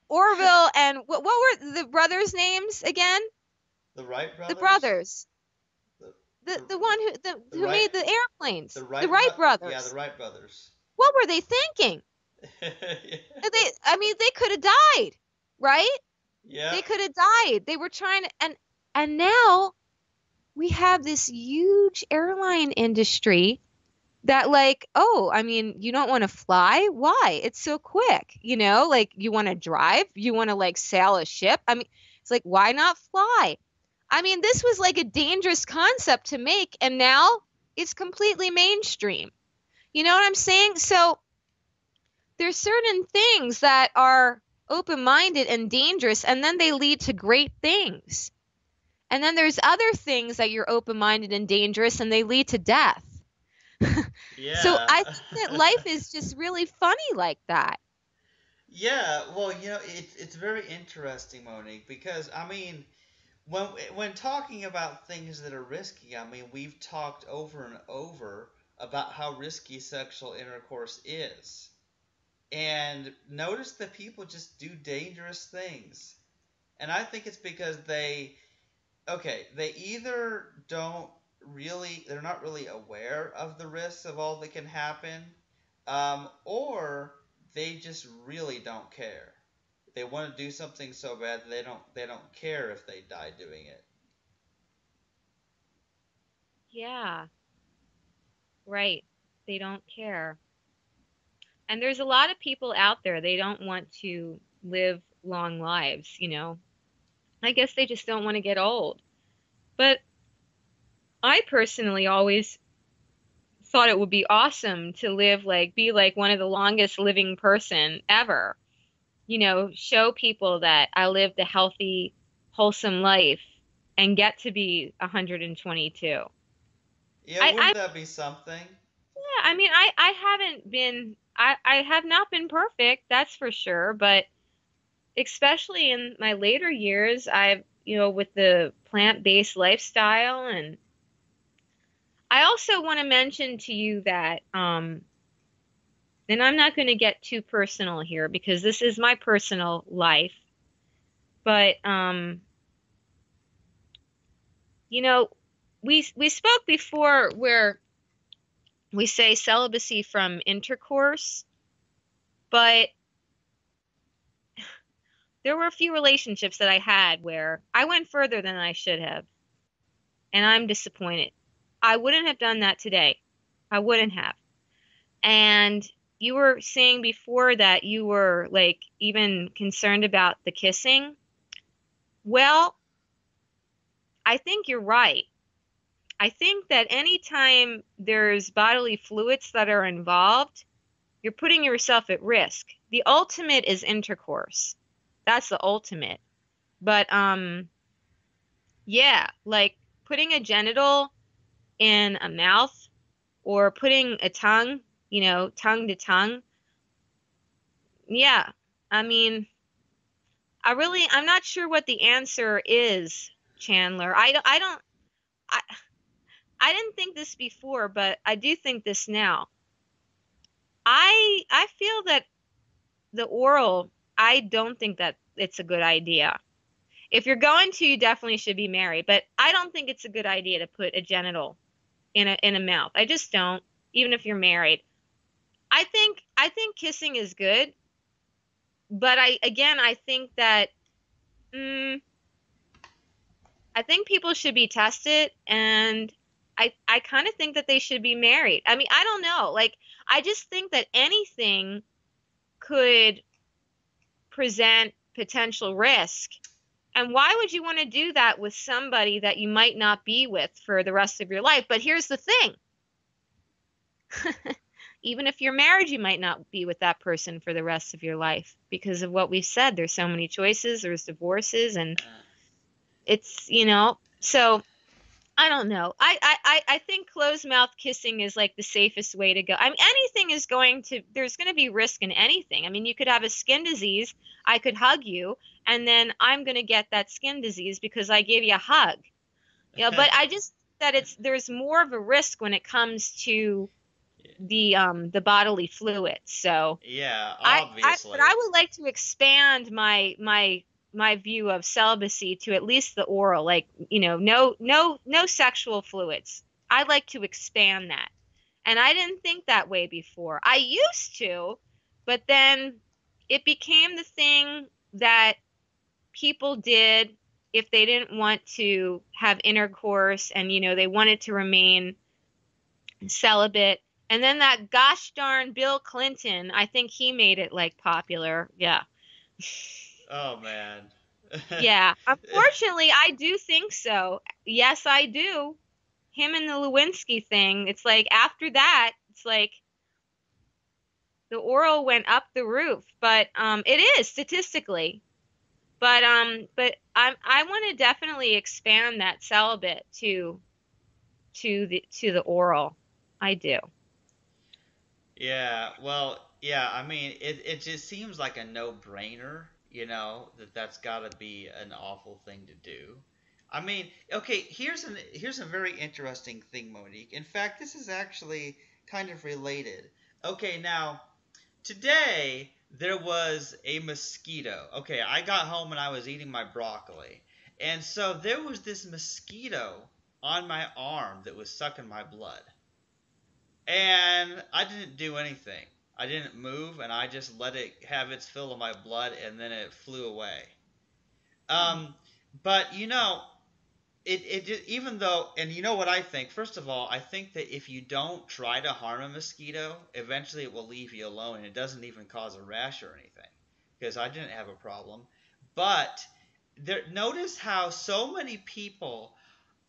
Orville and what were the brothers' names again? The Wright brothers? The brothers. the one who Wright- made the airplanes, The the Wright brothers. Yeah, the Wright brothers. What were they thinking? They could have died, right? Yeah. They could have died. They were trying to, and now we have this huge airline industry that, like, oh, I mean, you don't want to fly? Why? It's so quick, you know? Like, you want to drive? You want to, like, sail a ship? I mean, it's like, why not fly? I mean, this was like a dangerous concept to make, and now it's completely mainstream. You know what I'm saying? So there's certain things that are open-minded and dangerous, and then they lead to great things. And then there's other things that you're open-minded and dangerous, and they lead to death. Yeah. So I think that life is just really funny like that. Yeah, well, you know, it's very interesting, Monique, because I mean, when talking about things that are risky, I mean, we've talked over and over about how risky sexual intercourse is. And notice that people just do dangerous things. And I think it's because they either they're not really aware of the risks of all that can happen, or they just really don't care. They want to do something so bad that they don't care if they die doing it. Yeah, right. They don't care. And there's a lot of people out there, they don't want to live long lives, you know. I guess they just don't want to get old. But I personally always thought it would be awesome to be like one of the longest living person ever. You know, show people that I lived a healthy, wholesome life and get to be 122. Yeah, wouldn't that be something? Yeah, I mean, I have not been perfect, that's for sure, but especially in my later years, I've, you know, with the plant-based lifestyle, and I also want to mention to you that, and I'm not going to get too personal here because this is my personal life, but, you know, we spoke before where we say celibacy from intercourse, but there were a few relationships that I had where I went further than I should have, and I'm disappointed. I wouldn't have done that today. I wouldn't have. And you were saying before that you were, like, even concerned about the kissing. Well, I think you're right. I think that anytime there's bodily fluids that are involved, you're putting yourself at risk. The ultimate is intercourse. That's the ultimate. But, yeah, like putting a genital in a mouth or putting a tongue, you know, tongue to tongue. Yeah, I mean, I'm not sure what the answer is, Chandler. I didn't think this before, but I do think this now. I feel that the oral, I don't think that it's a good idea. If you're going to, you definitely should be married, but I don't think it's a good idea to put a genital in a mouth. I just don't, even if you're married. I think kissing is good, but I think that I think people should be tested, and I kind of think that they should be married. I mean, I don't know. Like, I just think that anything could present potential risk. And why would you want to do that with somebody that you might not be with for the rest of your life? But here's the thing. Even if you're married, you might not be with that person for the rest of your life because of what we've said. There's so many choices. There's divorces, and it's, you know, so I don't know. I think closed mouth kissing is like the safest way to go. I mean, there's going to be risk in anything. I mean, you could have a skin disease. I could hug you, and then I'm going to get that skin disease because I gave you a hug. You know, but I just that there's more of a risk when it comes to the bodily fluids. So yeah, obviously. but I would like to expand my my view of celibacy to at least the oral, like, no sexual fluids. I like to expand that. And I didn't think that way before. I used to, but then it became the thing that people did if they didn't want to have intercourse and, they wanted to remain celibate. And then that gosh darn Bill Clinton, I think he made it like popular. Yeah. Oh, man. Yeah. Unfortunately, I do think so. Yes, I do. Him and the Lewinsky thing, it's like after that, it's like the oral went up the roof. But it is statistically. But I want to definitely expand that celibate to the oral. I do. Yeah, well, yeah, I mean, it just seems like a no-brainer, that's got to be an awful thing to do. I mean, okay, here's a very interesting thing, Monique. In fact, this is actually kind of related. Okay, now, today there was a mosquito. Okay, I got home and I was eating my broccoli. And so there was this mosquito on my arm that was sucking my blood. And I didn't do anything. I didn't move, and I just let it have its fill of my blood, and then it flew away. But even though, and you know what I think? First of all, I think that if you don't try to harm a mosquito, eventually it will leave you alone, and it doesn't even cause a rash or anything, because I didn't have a problem. But notice how so many people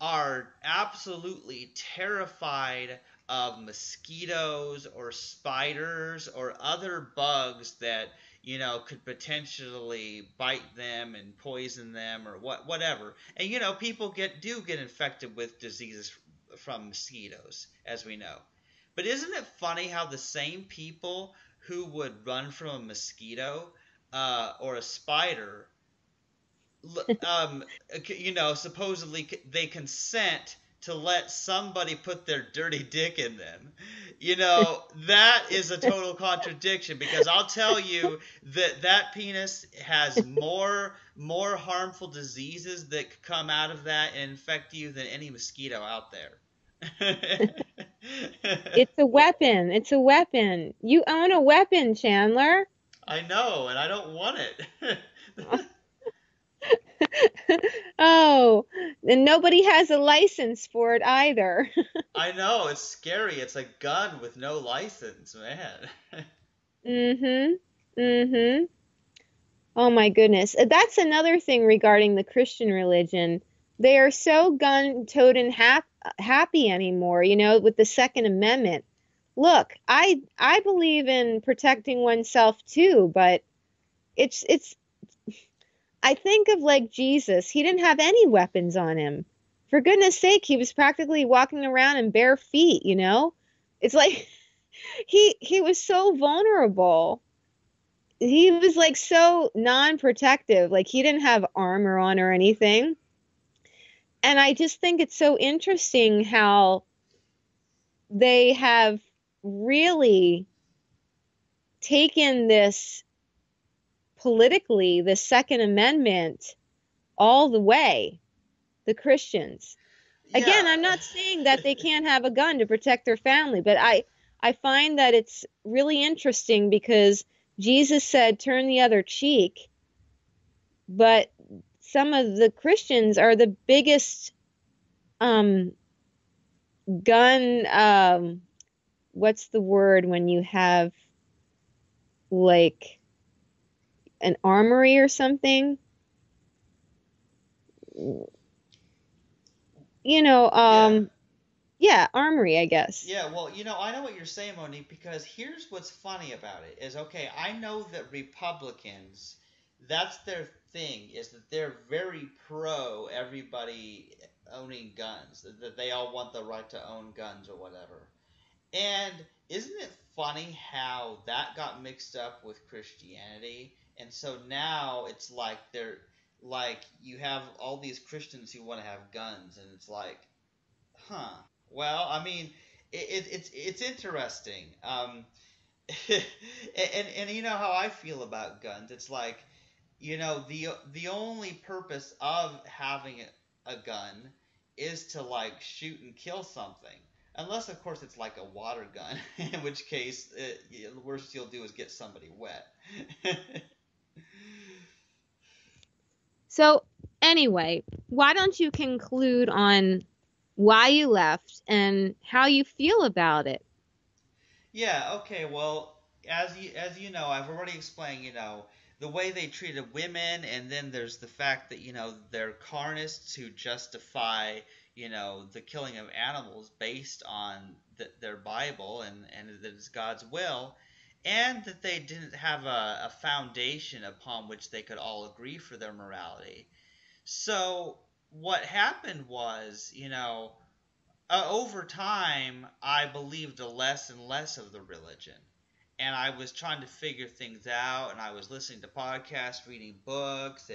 are absolutely terrified of mosquitoes or spiders or other bugs that could potentially bite them and poison them or whatever. And people do get infected with diseases from mosquitoes, as we know. But isn't it funny how the same people who would run from a mosquito or a spider, supposedly they consent to let somebody put their dirty dick in them? That is a total contradiction, because I'll tell you that penis has more harmful diseases that could come out of that and infect you than any mosquito out there. It's a weapon. It's a weapon. You own a weapon, Chandler. I know, and I don't want it. Oh, and nobody has a license for it either. I know, it's scary. It's a gun with no license, man. Oh my goodness. That's another thing regarding the Christian religion. They are so gun-toting happy anymore, with the Second Amendment. Look, I believe in protecting oneself too, but it's I think of like Jesus. He didn't have any weapons on him. For goodness sake, he was practically walking around in bare feet, It's like he was so vulnerable. He was like so non-protective. Like he didn't have armor on or anything. And I just think it's so interesting how they have really taken this politically, the Second Amendment, all the way, the Christians. Yeah. Again, I'm not saying that they can't have a gun to protect their family, but I find that it's really interesting because Jesus said, turn the other cheek, but some of the Christians are the biggest gun, what's the word when you have like an armory or something? Yeah, armory, I guess. Yeah, well, I know what you're saying, Monique, because here's what's funny about it is, okay, I know that Republicans, that's their thing, is that they're very pro everybody owning guns, that they all want the right to own guns or whatever. And isn't it funny how that got mixed up with Christianity? And so now it's like you have all these Christians who want to have guns, and it's like, huh. Well, I mean, it's interesting. And you know how I feel about guns. It's like, the only purpose of having a gun is to like shoot and kill something. Unless, of course, it's like a water gun, in which case the worst you'll do is get somebody wet. So anyway, why don't you conclude on why you left and how you feel about it? Yeah, okay, well, as you know, I've already explained, the way they treated women, and then there's the fact that, they're carnists who justify, the killing of animals based on their Bible and that it's God's will, and that they didn't have a foundation upon which they could all agree for their morality. So what happened was, over time, I believed less and less of the religion. And I was trying to figure things out, and I was listening to podcasts, reading books,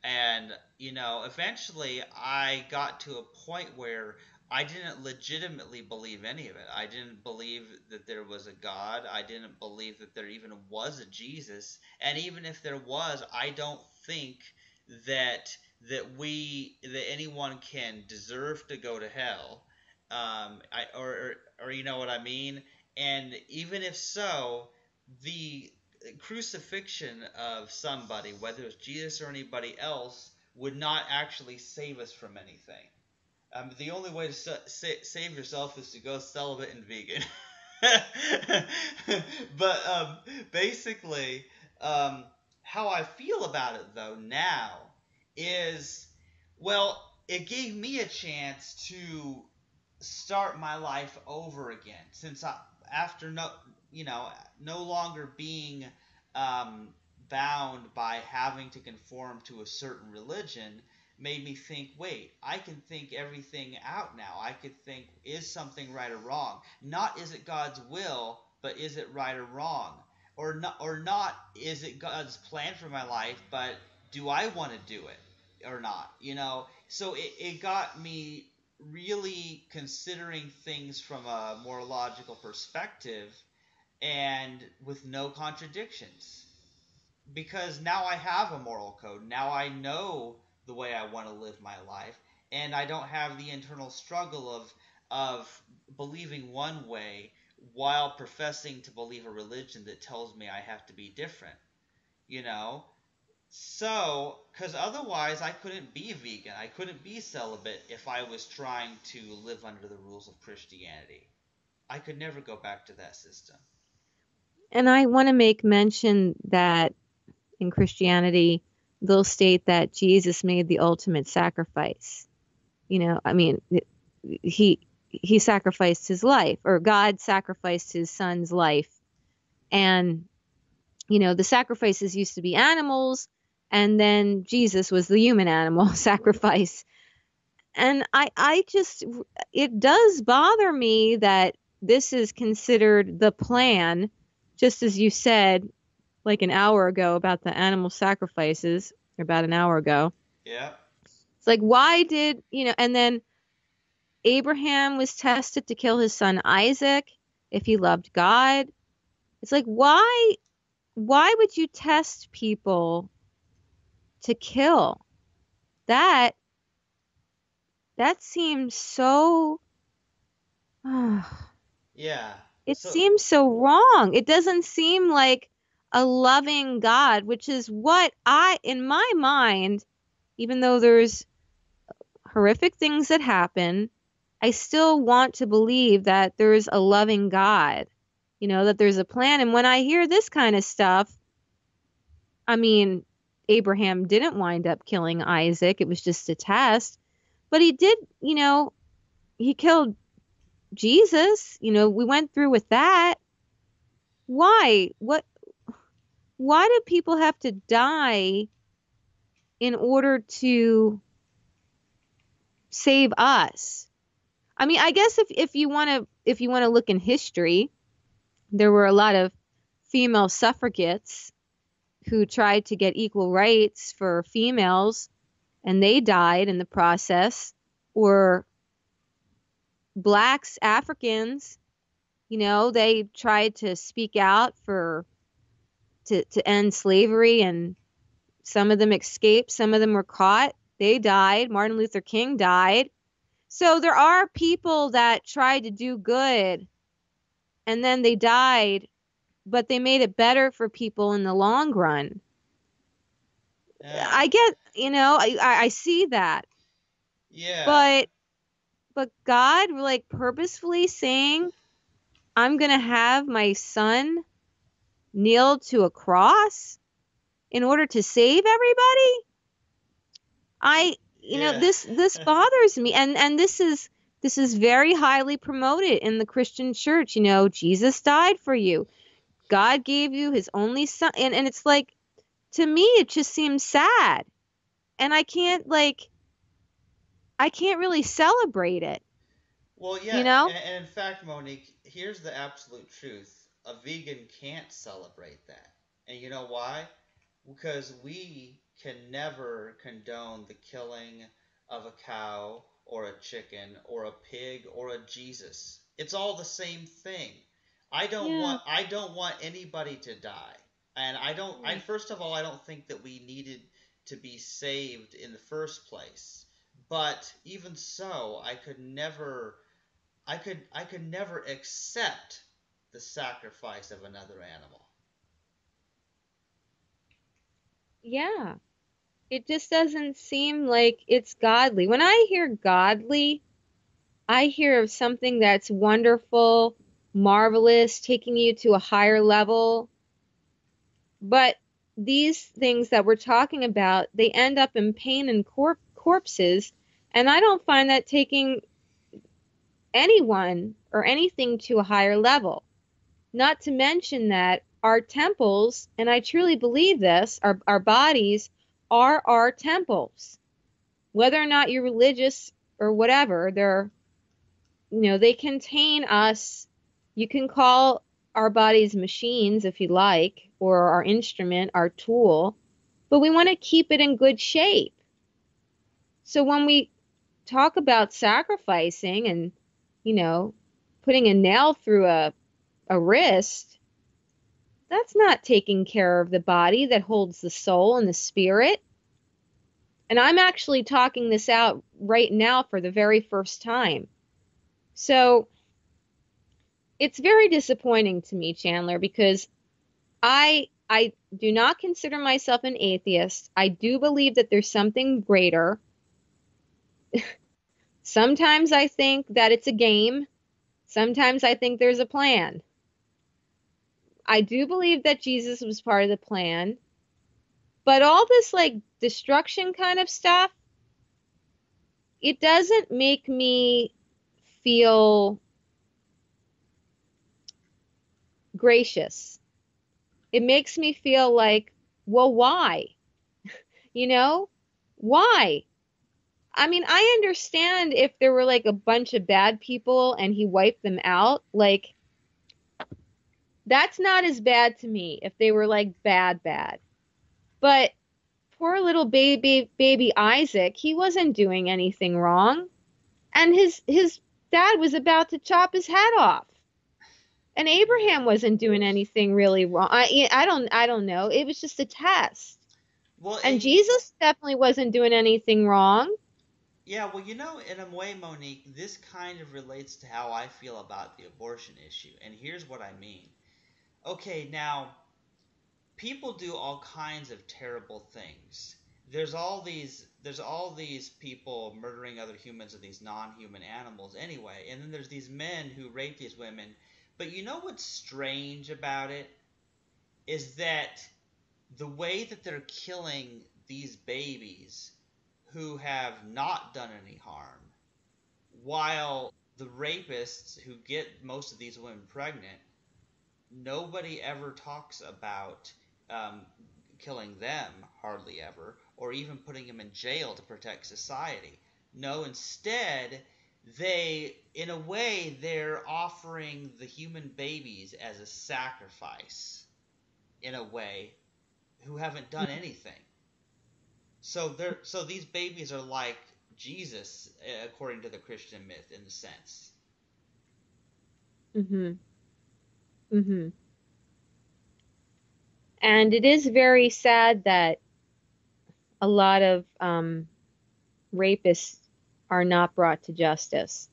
and eventually I got to a point where I didn't legitimately believe any of it. I didn't believe that there was a God. I didn't believe that there even was a Jesus. And even if there was, I don't think that anyone can deserve to go to hell. Or you know what I mean? And even if so, the crucifixion of somebody, whether it's Jesus or anybody else, would not actually save us from anything. The only way to save yourself is to go celibate and vegan. But basically, how I feel about it, though, now is, well, it gave me a chance to start my life over again, since after no longer being bound by having to conform to a certain religion, made me think, wait, I can think everything out now. I could think, is something right or wrong? Not is it God's will, but is it right or wrong? Or not is it God's plan for my life, but do I want to do it or not? So it got me really considering things from a more logical perspective and with no contradictions. Because now I have a moral code. Now I know the way I want to live my life, and I don't have the internal struggle of believing one way while professing to believe a religion that tells me I have to be different. So, because otherwise I couldn't be vegan, I couldn't be celibate if I was trying to live under the rules of Christianity. I could never go back to that system. And I want to make mention that in Christianity, they'll state that Jesus made the ultimate sacrifice. He sacrificed his life, or God sacrificed his son's life. And, the sacrifices used to be animals, and then Jesus was the human animal sacrifice. And it does bother me that this is considered the plan, just as you said, like an hour ago about the animal sacrifices, or about an hour ago. Yeah. It's like, why did, and then Abraham was tested to kill his son Isaac if he loved God. It's like, why would you test people to kill? That seems so... Yeah. It seems so wrong. It doesn't seem like a loving God, which is what in my mind, even though there's horrific things that happen, I still want to believe that there's a loving God, that there's a plan. And when I hear this kind of stuff, Abraham didn't wind up killing Isaac. It was just a test. But he did, he killed Jesus. We went through with that. Why? Why do people have to die in order to save us? I guess if you want to look in history, there were a lot of female suffragettes who tried to get equal rights for females, and they died in the process. Or blacks, Africans, they tried to speak out to end slavery, and Some of them escaped. Some of them were caught. They died. Martin Luther King died. So there are people that tried to do good and then they died, but they made it better for people in the long run. Yeah. I get, I see that. Yeah. But God, like, purposefully saying, I'm going to have my son kneel to a cross in order to save everybody? Yeah. This bothers me. And this is very highly promoted in the Christian church. Jesus died for you. God gave you his only son. And it's like, to me, it just seems sad. And I can't really celebrate it. Well, yeah, You know? and in fact, Monique, here's the absolute truth. A vegan can't celebrate that. And you know why? Because we can never condone the killing of a cow or a chicken or a pig or a Jesus. It's all the same thing. Yeah. I don't want anybody to die. And first of all, I don't think that we needed to be saved in the first place. But even so, I could never accept the sacrifice of another animal. Yeah. It just doesn't seem like it's godly. When I hear godly, I hear of something that's wonderful, marvelous, taking you to a higher level. But these things that we're talking about, they end up in pain and corpses. And I don't find that taking anyone or anything to a higher level. Not to mention that our temples, and I truly believe this, our bodies are our temples. Whether or not you're religious or whatever, they contain us. You can call our bodies machines if you like, or our instrument, our tool, but we want to keep it in good shape. So when we talk about sacrificing and, putting a nail through a wrist, that's not taking care of the body that holds the soul and the spirit. And I'm actually talking this out right now for the very first time. So it's very disappointing to me, Chandler, because I do not consider myself an atheist. I do believe that there's something greater. Sometimes I think that it's a game. Sometimes I think there's a plan. I do believe that Jesus was part of the plan. But all this destruction kind of stuff, it doesn't make me feel gracious. It makes me feel like, well, why? Why? I mean, I understand if there were a bunch of bad people and he wiped them out, that's not as bad to me if they were bad. But poor little baby Isaac, he wasn't doing anything wrong. And his dad was about to chop his head off. And Abraham wasn't doing anything really wrong. I don't know. It was just a test. Well, and Jesus definitely wasn't doing anything wrong. Yeah, well, in a way, Monique, this kind of relates to how I feel about the abortion issue. And here's what I mean. Okay, now, people do all kinds of terrible things. There's all these people murdering other humans and these non-human animals anyway. And then there's these men who rape these women. But you know what's strange about it? Is that the way that they're killing these babies who have not done any harm, while the rapists who get most of these women pregnant, nobody ever talks about killing them, hardly ever, or even putting them in jail to protect society. No, instead, in a way, they're offering the human babies as a sacrifice, in a way, who haven't done anything. So these babies are like Jesus, according to the Christian myth, in a sense. Mhm. Mhm. And it is very sad that a lot of rapists are not brought to justice.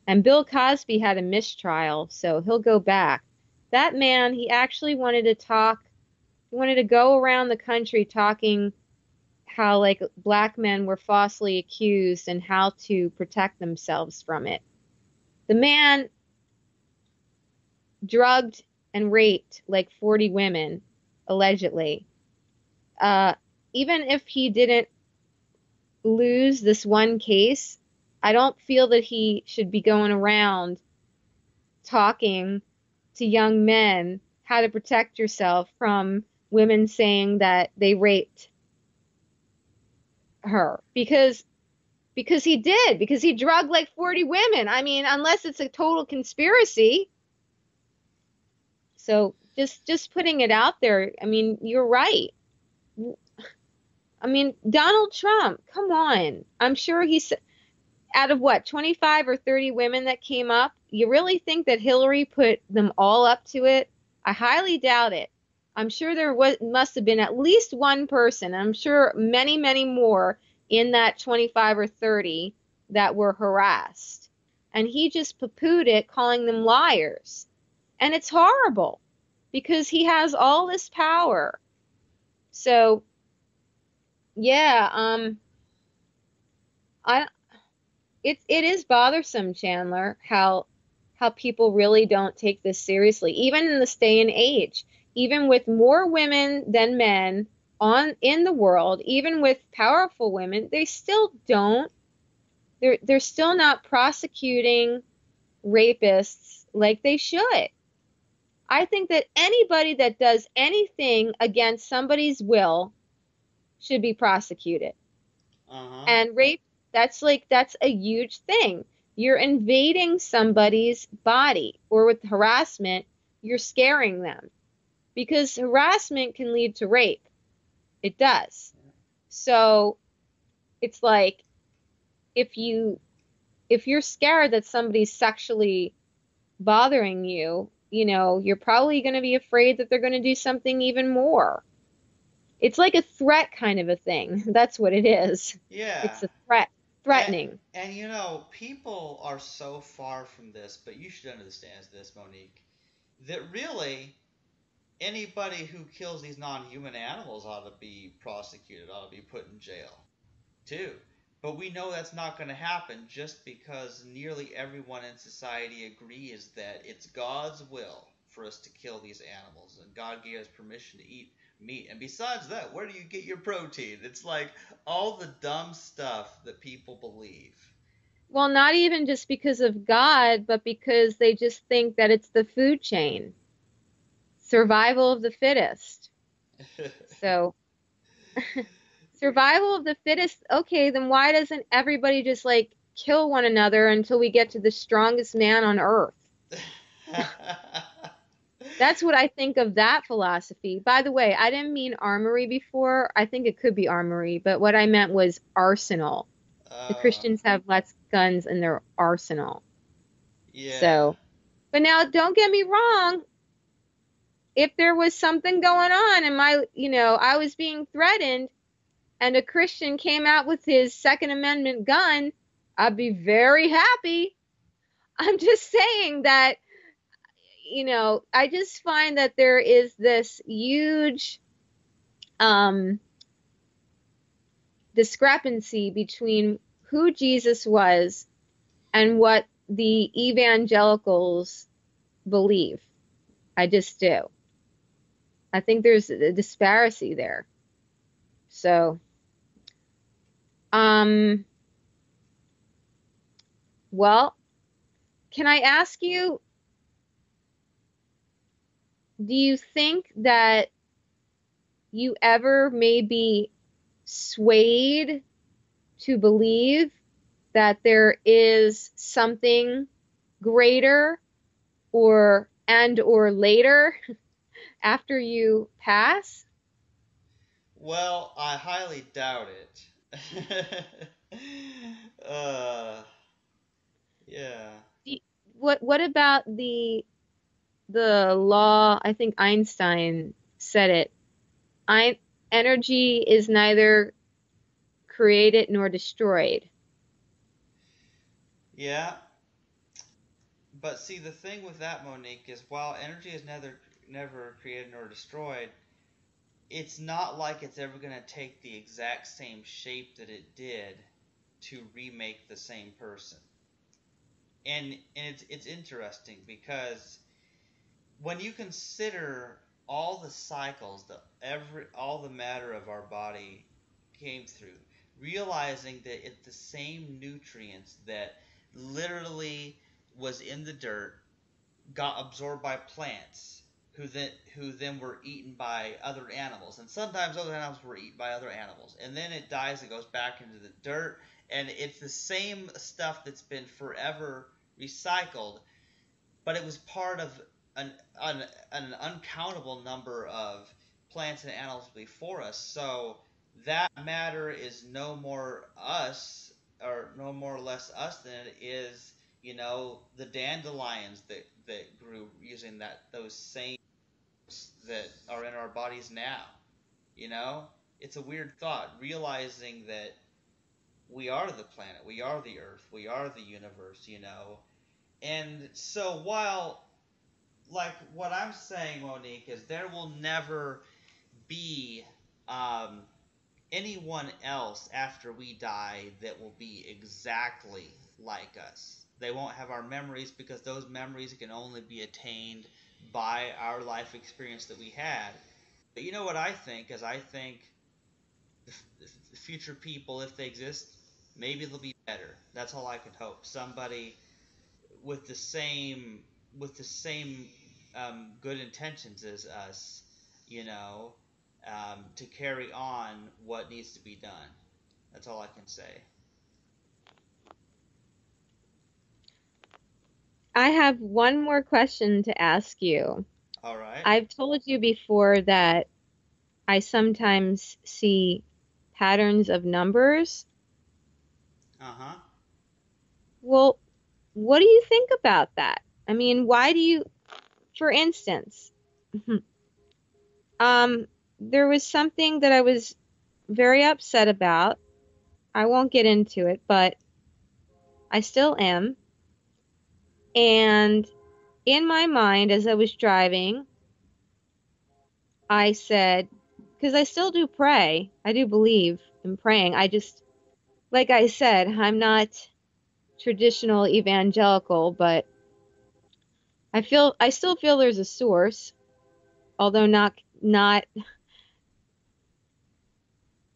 And Bill Cosby had a mistrial, so he'll go back. That man, he actually wanted to talk, he wanted to go around the country talking how like black men were falsely accused and how to protect themselves from it. The man drugged and raped like 40 women, allegedly. Even if he didn't lose this one case, I don't feel that he should be going around talking to young men how to protect yourself from women saying that they raped her because he did, because he drugged like 40 women. I mean, unless it's a total conspiracy. So just putting it out there. I mean, you're right. I mean, Donald Trump, come on. I'm sure he's out of what, 25 or 30 women that came up. You really think that Hillary put them all up to it? I highly doubt it. I'm sure there must have been at least one person. I'm sure many, many more in that 25 or 30 that were harassed. And he just poo-pooed it, calling them liars. And it's horrible because he has all this power. So, yeah, it is bothersome, Chandler, how people really don't take this seriously, even in this day and age. Even with more women than men in the world, even with powerful women, they still don't. They're still not prosecuting rapists like they should. I think that anybody that does anything against somebody's will should be prosecuted. And rape, that's a huge thing. You're invading somebody's body, or with harassment, you're scaring them. Because harassment can lead to rape. It does. So it's like if you're scared that somebody's sexually bothering you, you know, you're probably going to be afraid that they're going to do something even more. It's like a threat kind of a thing. That's what it is. Yeah. It's a threat. Threatening. And you know, people are so far from this, but you should understand this, Monique, that really anybody who kills these non-human animals ought to be prosecuted, ought to be put in jail, too. But we know that's not going to happen just because nearly everyone in society agrees that it's God's will for us to kill these animals, and God gave us permission to eat meat. And besides that, where do you get your protein? It's like all the dumb stuff that people believe. Well, not even just because of God, but because they just think that it's the food chain. Survival of the fittest. So, survival of the fittest. Okay, then why doesn't everybody just like kill one another until we get to the strongest man on earth? That's what I think of that philosophy. By the way, I didn't mean armory before. I think it could be armory, but what I meant was arsenal. The Christians have less guns in their arsenal. Yeah. So, but now don't get me wrong. If there was something going on and I was being threatened and a Christian came out with his Second Amendment gun, I'd be very happy. I'm just saying that, I just find that there is this huge discrepancy between who Jesus was and what the evangelicals believe. I just do. I think there's a disparity there. So, well, can I ask you, do you think that you ever may be swayed to believe that there is something greater or later after you pass? Well, I highly doubt it. Yeah. What about the law? I think Einstein said it. Energy is neither created nor destroyed. Yeah. But see, the thing with that, Monique, is while energy is never created nor destroyed, it's not like it's ever going to take the exact same shape that it did to remake the same person. And it's interesting because when you consider all the cycles that all the matter of our body came through, realizing that it's the same nutrients that literally was in the dirt got absorbed by plants who then were eaten by other animals, and sometimes other animals were eaten by other animals, and then it dies and goes back into the dirt, and it's the same stuff that's been forever recycled, but it was part of an uncountable number of plants and animals before us. So that matter is no more us, or no more or less us than it is, the dandelions that grew using those same that are in our bodies now. It's a weird thought, realizing that we are the planet, we are the earth, we are the universe. And so while, like, what I'm saying, Monique, is there will never be anyone else after we die that will be exactly like us. They won't have our memories, because those memories can only be attained by our life experience that we had. But you know what I think is, I think the future people, if they exist, maybe they'll be better. That's all I can hope. Somebody with the same good intentions as us, to carry on what needs to be done. That's all I can say. I have one more question to ask you. All right. I've told you before that I sometimes see patterns of numbers. Uh-huh. Well, what do you think about that? I mean, why do you, for instance, there was something that I was very upset about. I won't get into it, but I still am. And in my mind, as I was driving, I said, because I still do pray, I do believe in praying. I just, like I said, I'm not traditional evangelical, but I still feel there's a source, although not,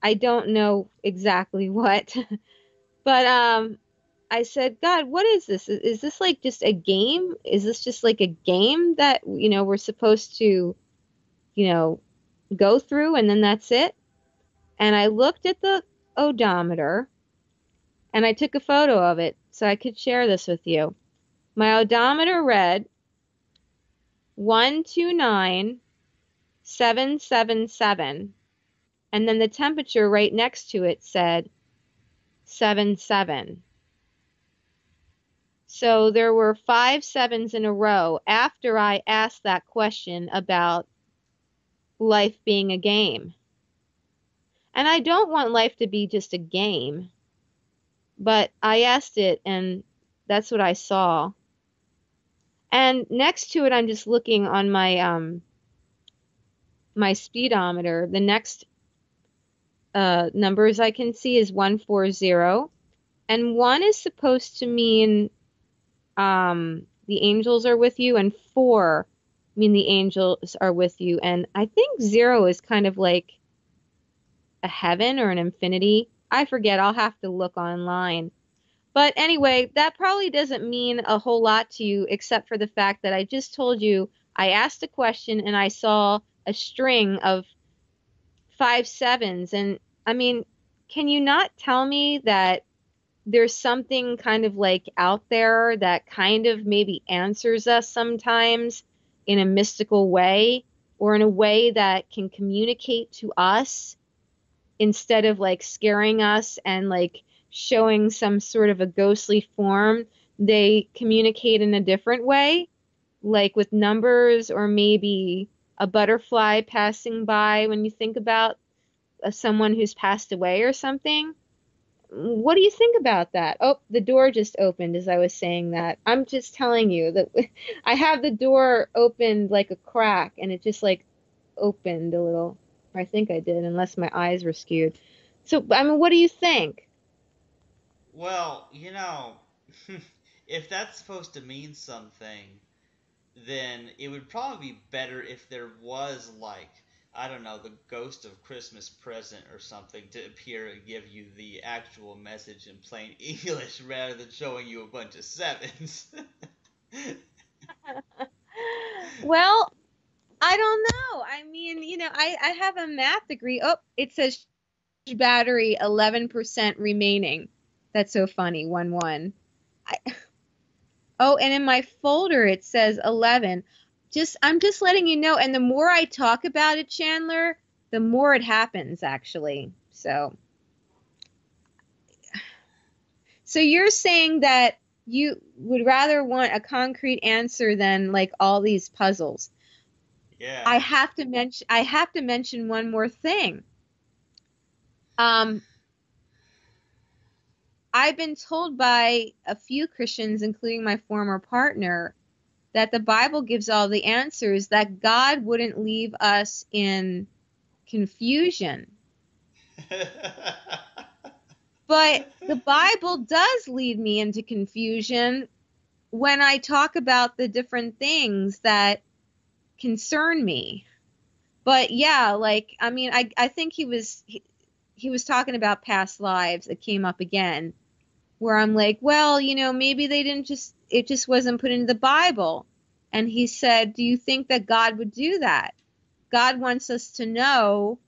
I don't know exactly what, but I said, God, what is this? Is this like just a game? Is this just like a game that, we're supposed to, go through and then that's it? And I looked at the odometer and I took a photo of it so I could share this with you. My odometer read 129777, and then the temperature right next to it said 77. So there were 5 sevens in a row after I asked that question about life being a game. And I don't want life to be just a game, but I asked it and that's what I saw. And next to it, I'm just looking on my my speedometer. The next numbers I can see is 140, and 1 is supposed to mean the angels are with you, and 4 mean the angels are with you. And I think 0 is kind of like a heaven or an infinity. I forget. I'll have to look online. But anyway, that probably doesn't mean a whole lot to you, except for the fact that I just told you I asked a question and I saw a string of 5 sevens. And I mean, can you not tell me that there's something kind of like out there that kind of maybe answers us sometimes in a mystical way, or in a way that can communicate to us instead of like scaring us and like showing some sort of a ghostly form? They communicate in a different way, like with numbers, or maybe a butterfly passing by when you think about someone who's passed away or something. what do you think about that? Oh, the door just opened as I was saying that. I'm just telling you that I have the door opened like a crack, and it just like opened a little. I think I did, unless my eyes were skewed. So, I mean, what do you think? Well, if that's supposed to mean something, then it would probably be better if there was, like, I don't know, the ghost of Christmas present or something to appear and give you the actual message in plain English rather than showing you a bunch of sevens. Well, I don't know. I mean, I have a math degree. Oh, it says battery 11% remaining. That's so funny. 1-1. Oh, and in my folder it says 11. I'm just letting you know. And the more I talk about it, Chandler, the more it happens, actually. So you're saying that you would rather want a concrete answer than like all these puzzles. Yeah. I have to mention one more thing. I've been told by a few Christians, including my former partner, that the Bible gives all the answers, that God wouldn't leave us in confusion. But the Bible does lead me into confusion when I talk about the different things that concern me. But yeah, like, I mean, I think he was talking about past lives. It came up again, where I'm like, well, maybe it just wasn't put into the Bible. And he said, do you think that God would do that? God wants us to know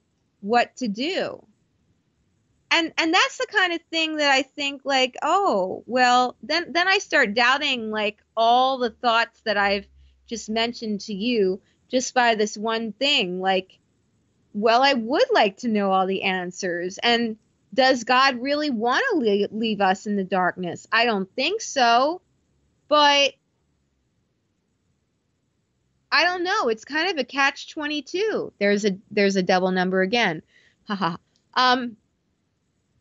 what to do. And that's the kind of thing that I think, like, oh, well, then I start doubting, like, all the thoughts that I've just mentioned to you just by this one thing. Like, well, I would like to know all the answers. And does God really want to leave us in the darkness? I don't think so. But I don't know. It's kind of a catch-22. There's a double number again. Haha.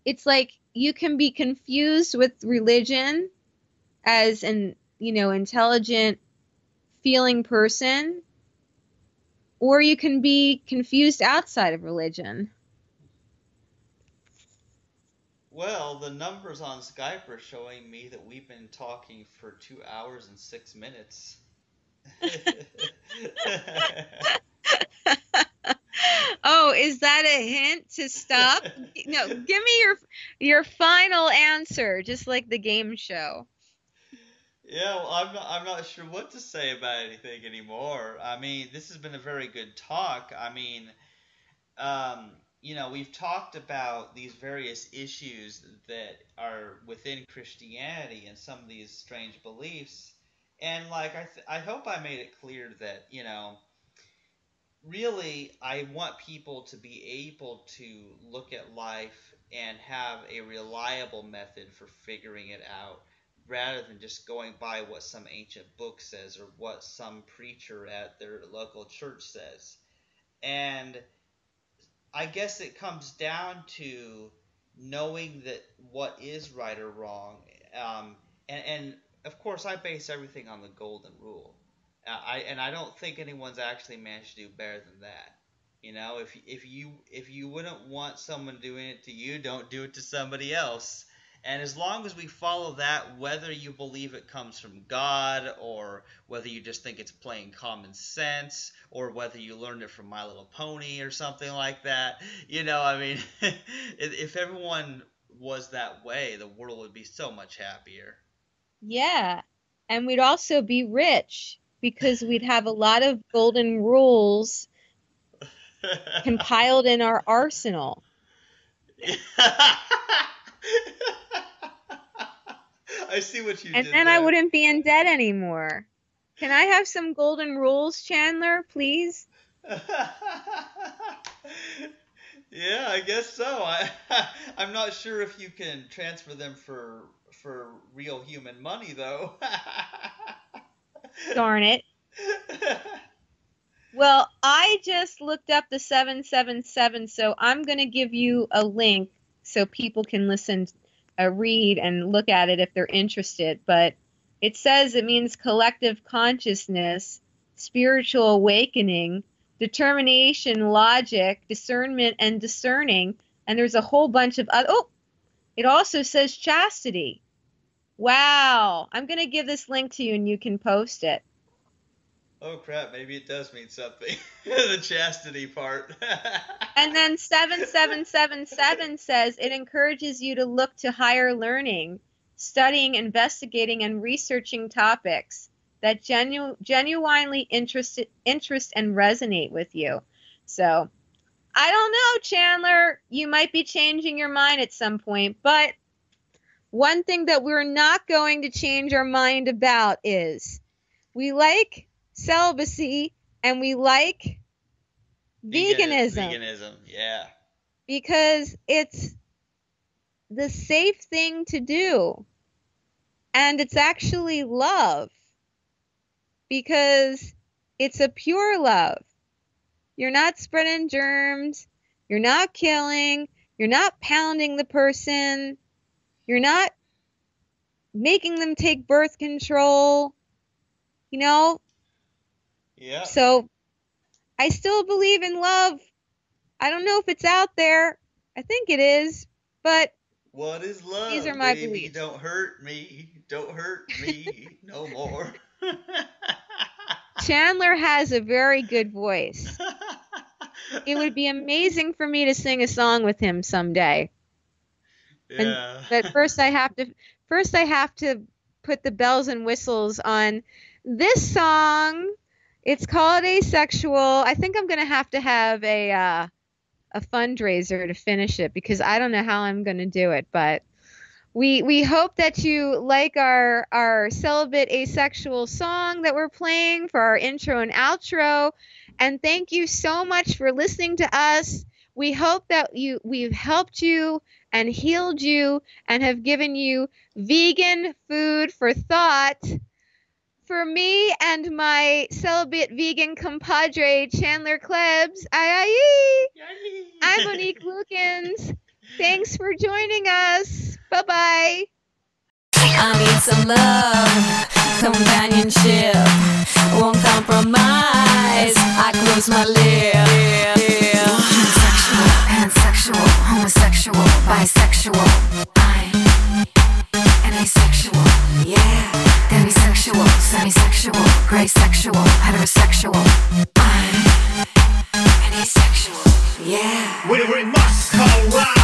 It's like you can be confused with religion as an, intelligent, feeling person, or you can be confused outside of religion. Well, the numbers on Skype are showing me that we've been talking for 2 hours and 6 minutes. Oh, is that a hint to stop? No, give me your final answer, just like the game show. Yeah, well, I'm not sure what to say about anything anymore. I mean, this has been a very good talk. I mean, we've talked about these various issues that are within Christianity and some of these strange beliefs. And like I hope I made it clear that, really, I want people to be able to look at life and have a reliable method for figuring it out, rather than just going by what some ancient book says or what some preacher at their local church says. And I guess it comes down to knowing that what is right or wrong. And of course, I base everything on the golden rule. I don't think anyone's actually managed to do better than that. If you wouldn't want someone doing it to you, don't do it to somebody else. And as long as we follow that, whether you believe it comes from God, or whether you just think it's plain common sense, or whether you learned it from My Little Pony or something like that, if everyone was that way, the world would be so much happier. Yeah, and we'd also be rich, because we'd have a lot of golden rules compiled in our arsenal. I see what you did. And then there. I wouldn't be in debt anymore. Can I have some golden rules, Chandler, please? Yeah, I guess so. I'm not sure if you can transfer them for real human money, though. Darn it. Well, I just looked up the 777, so I'm going to give you a link so people can listen a read and look at it if they're interested. But it says it means collective consciousness, spiritual awakening, determination, logic, discernment, and discerning. And there's a whole bunch of other. Oh, it also says chastity. Wow. I'm going to give this link to you and you can post it. Oh, crap. Maybe it does mean something. The chastity part. And then 7777 says it encourages you to look to higher learning, studying, investigating, and researching topics that genuinely interest and resonate with you. So, I don't know, Chandler. You might be changing your mind at some point, but one thing that we're not going to change our mind about is we like celibacy and we like veganism. Veganism, yeah. Because it's the safe thing to do. And it's actually love. Because it's a pure love. You're not spreading germs. You're not killing. You're not pounding the person. You're not making them take birth control. You know? Yeah. So I still believe in love. I don't know if it's out there. I think it is. But what is love? These are my baby? beliefs. Don't hurt me. Don't hurt me no more. Chandler has a very good voice. It would be amazing for me to sing a song with him someday. Yeah. But first I have to put the bells and whistles on this song. It's called Asexual. I think I'm going to have a fundraiser to finish it because I don't know how I'm going to do it, but we hope that you like our celibate asexual song that we're playing for our intro and outro. And thank you so much for listening to us. We hope that we've helped you and healed you and have given you vegan food for thought. For me and my celibate vegan compadre, Chandler Klebs, I'm Monique Lukens. Thanks for joining us. Bye-bye. I need some love, companionship, won't compromise, I close my lips. Pansexual, homosexual, bisexual, I'm an asexual, yeah. Demisexual, semisexual, gray sexual, heterosexual, I'm an asexual, yeah. We must call right.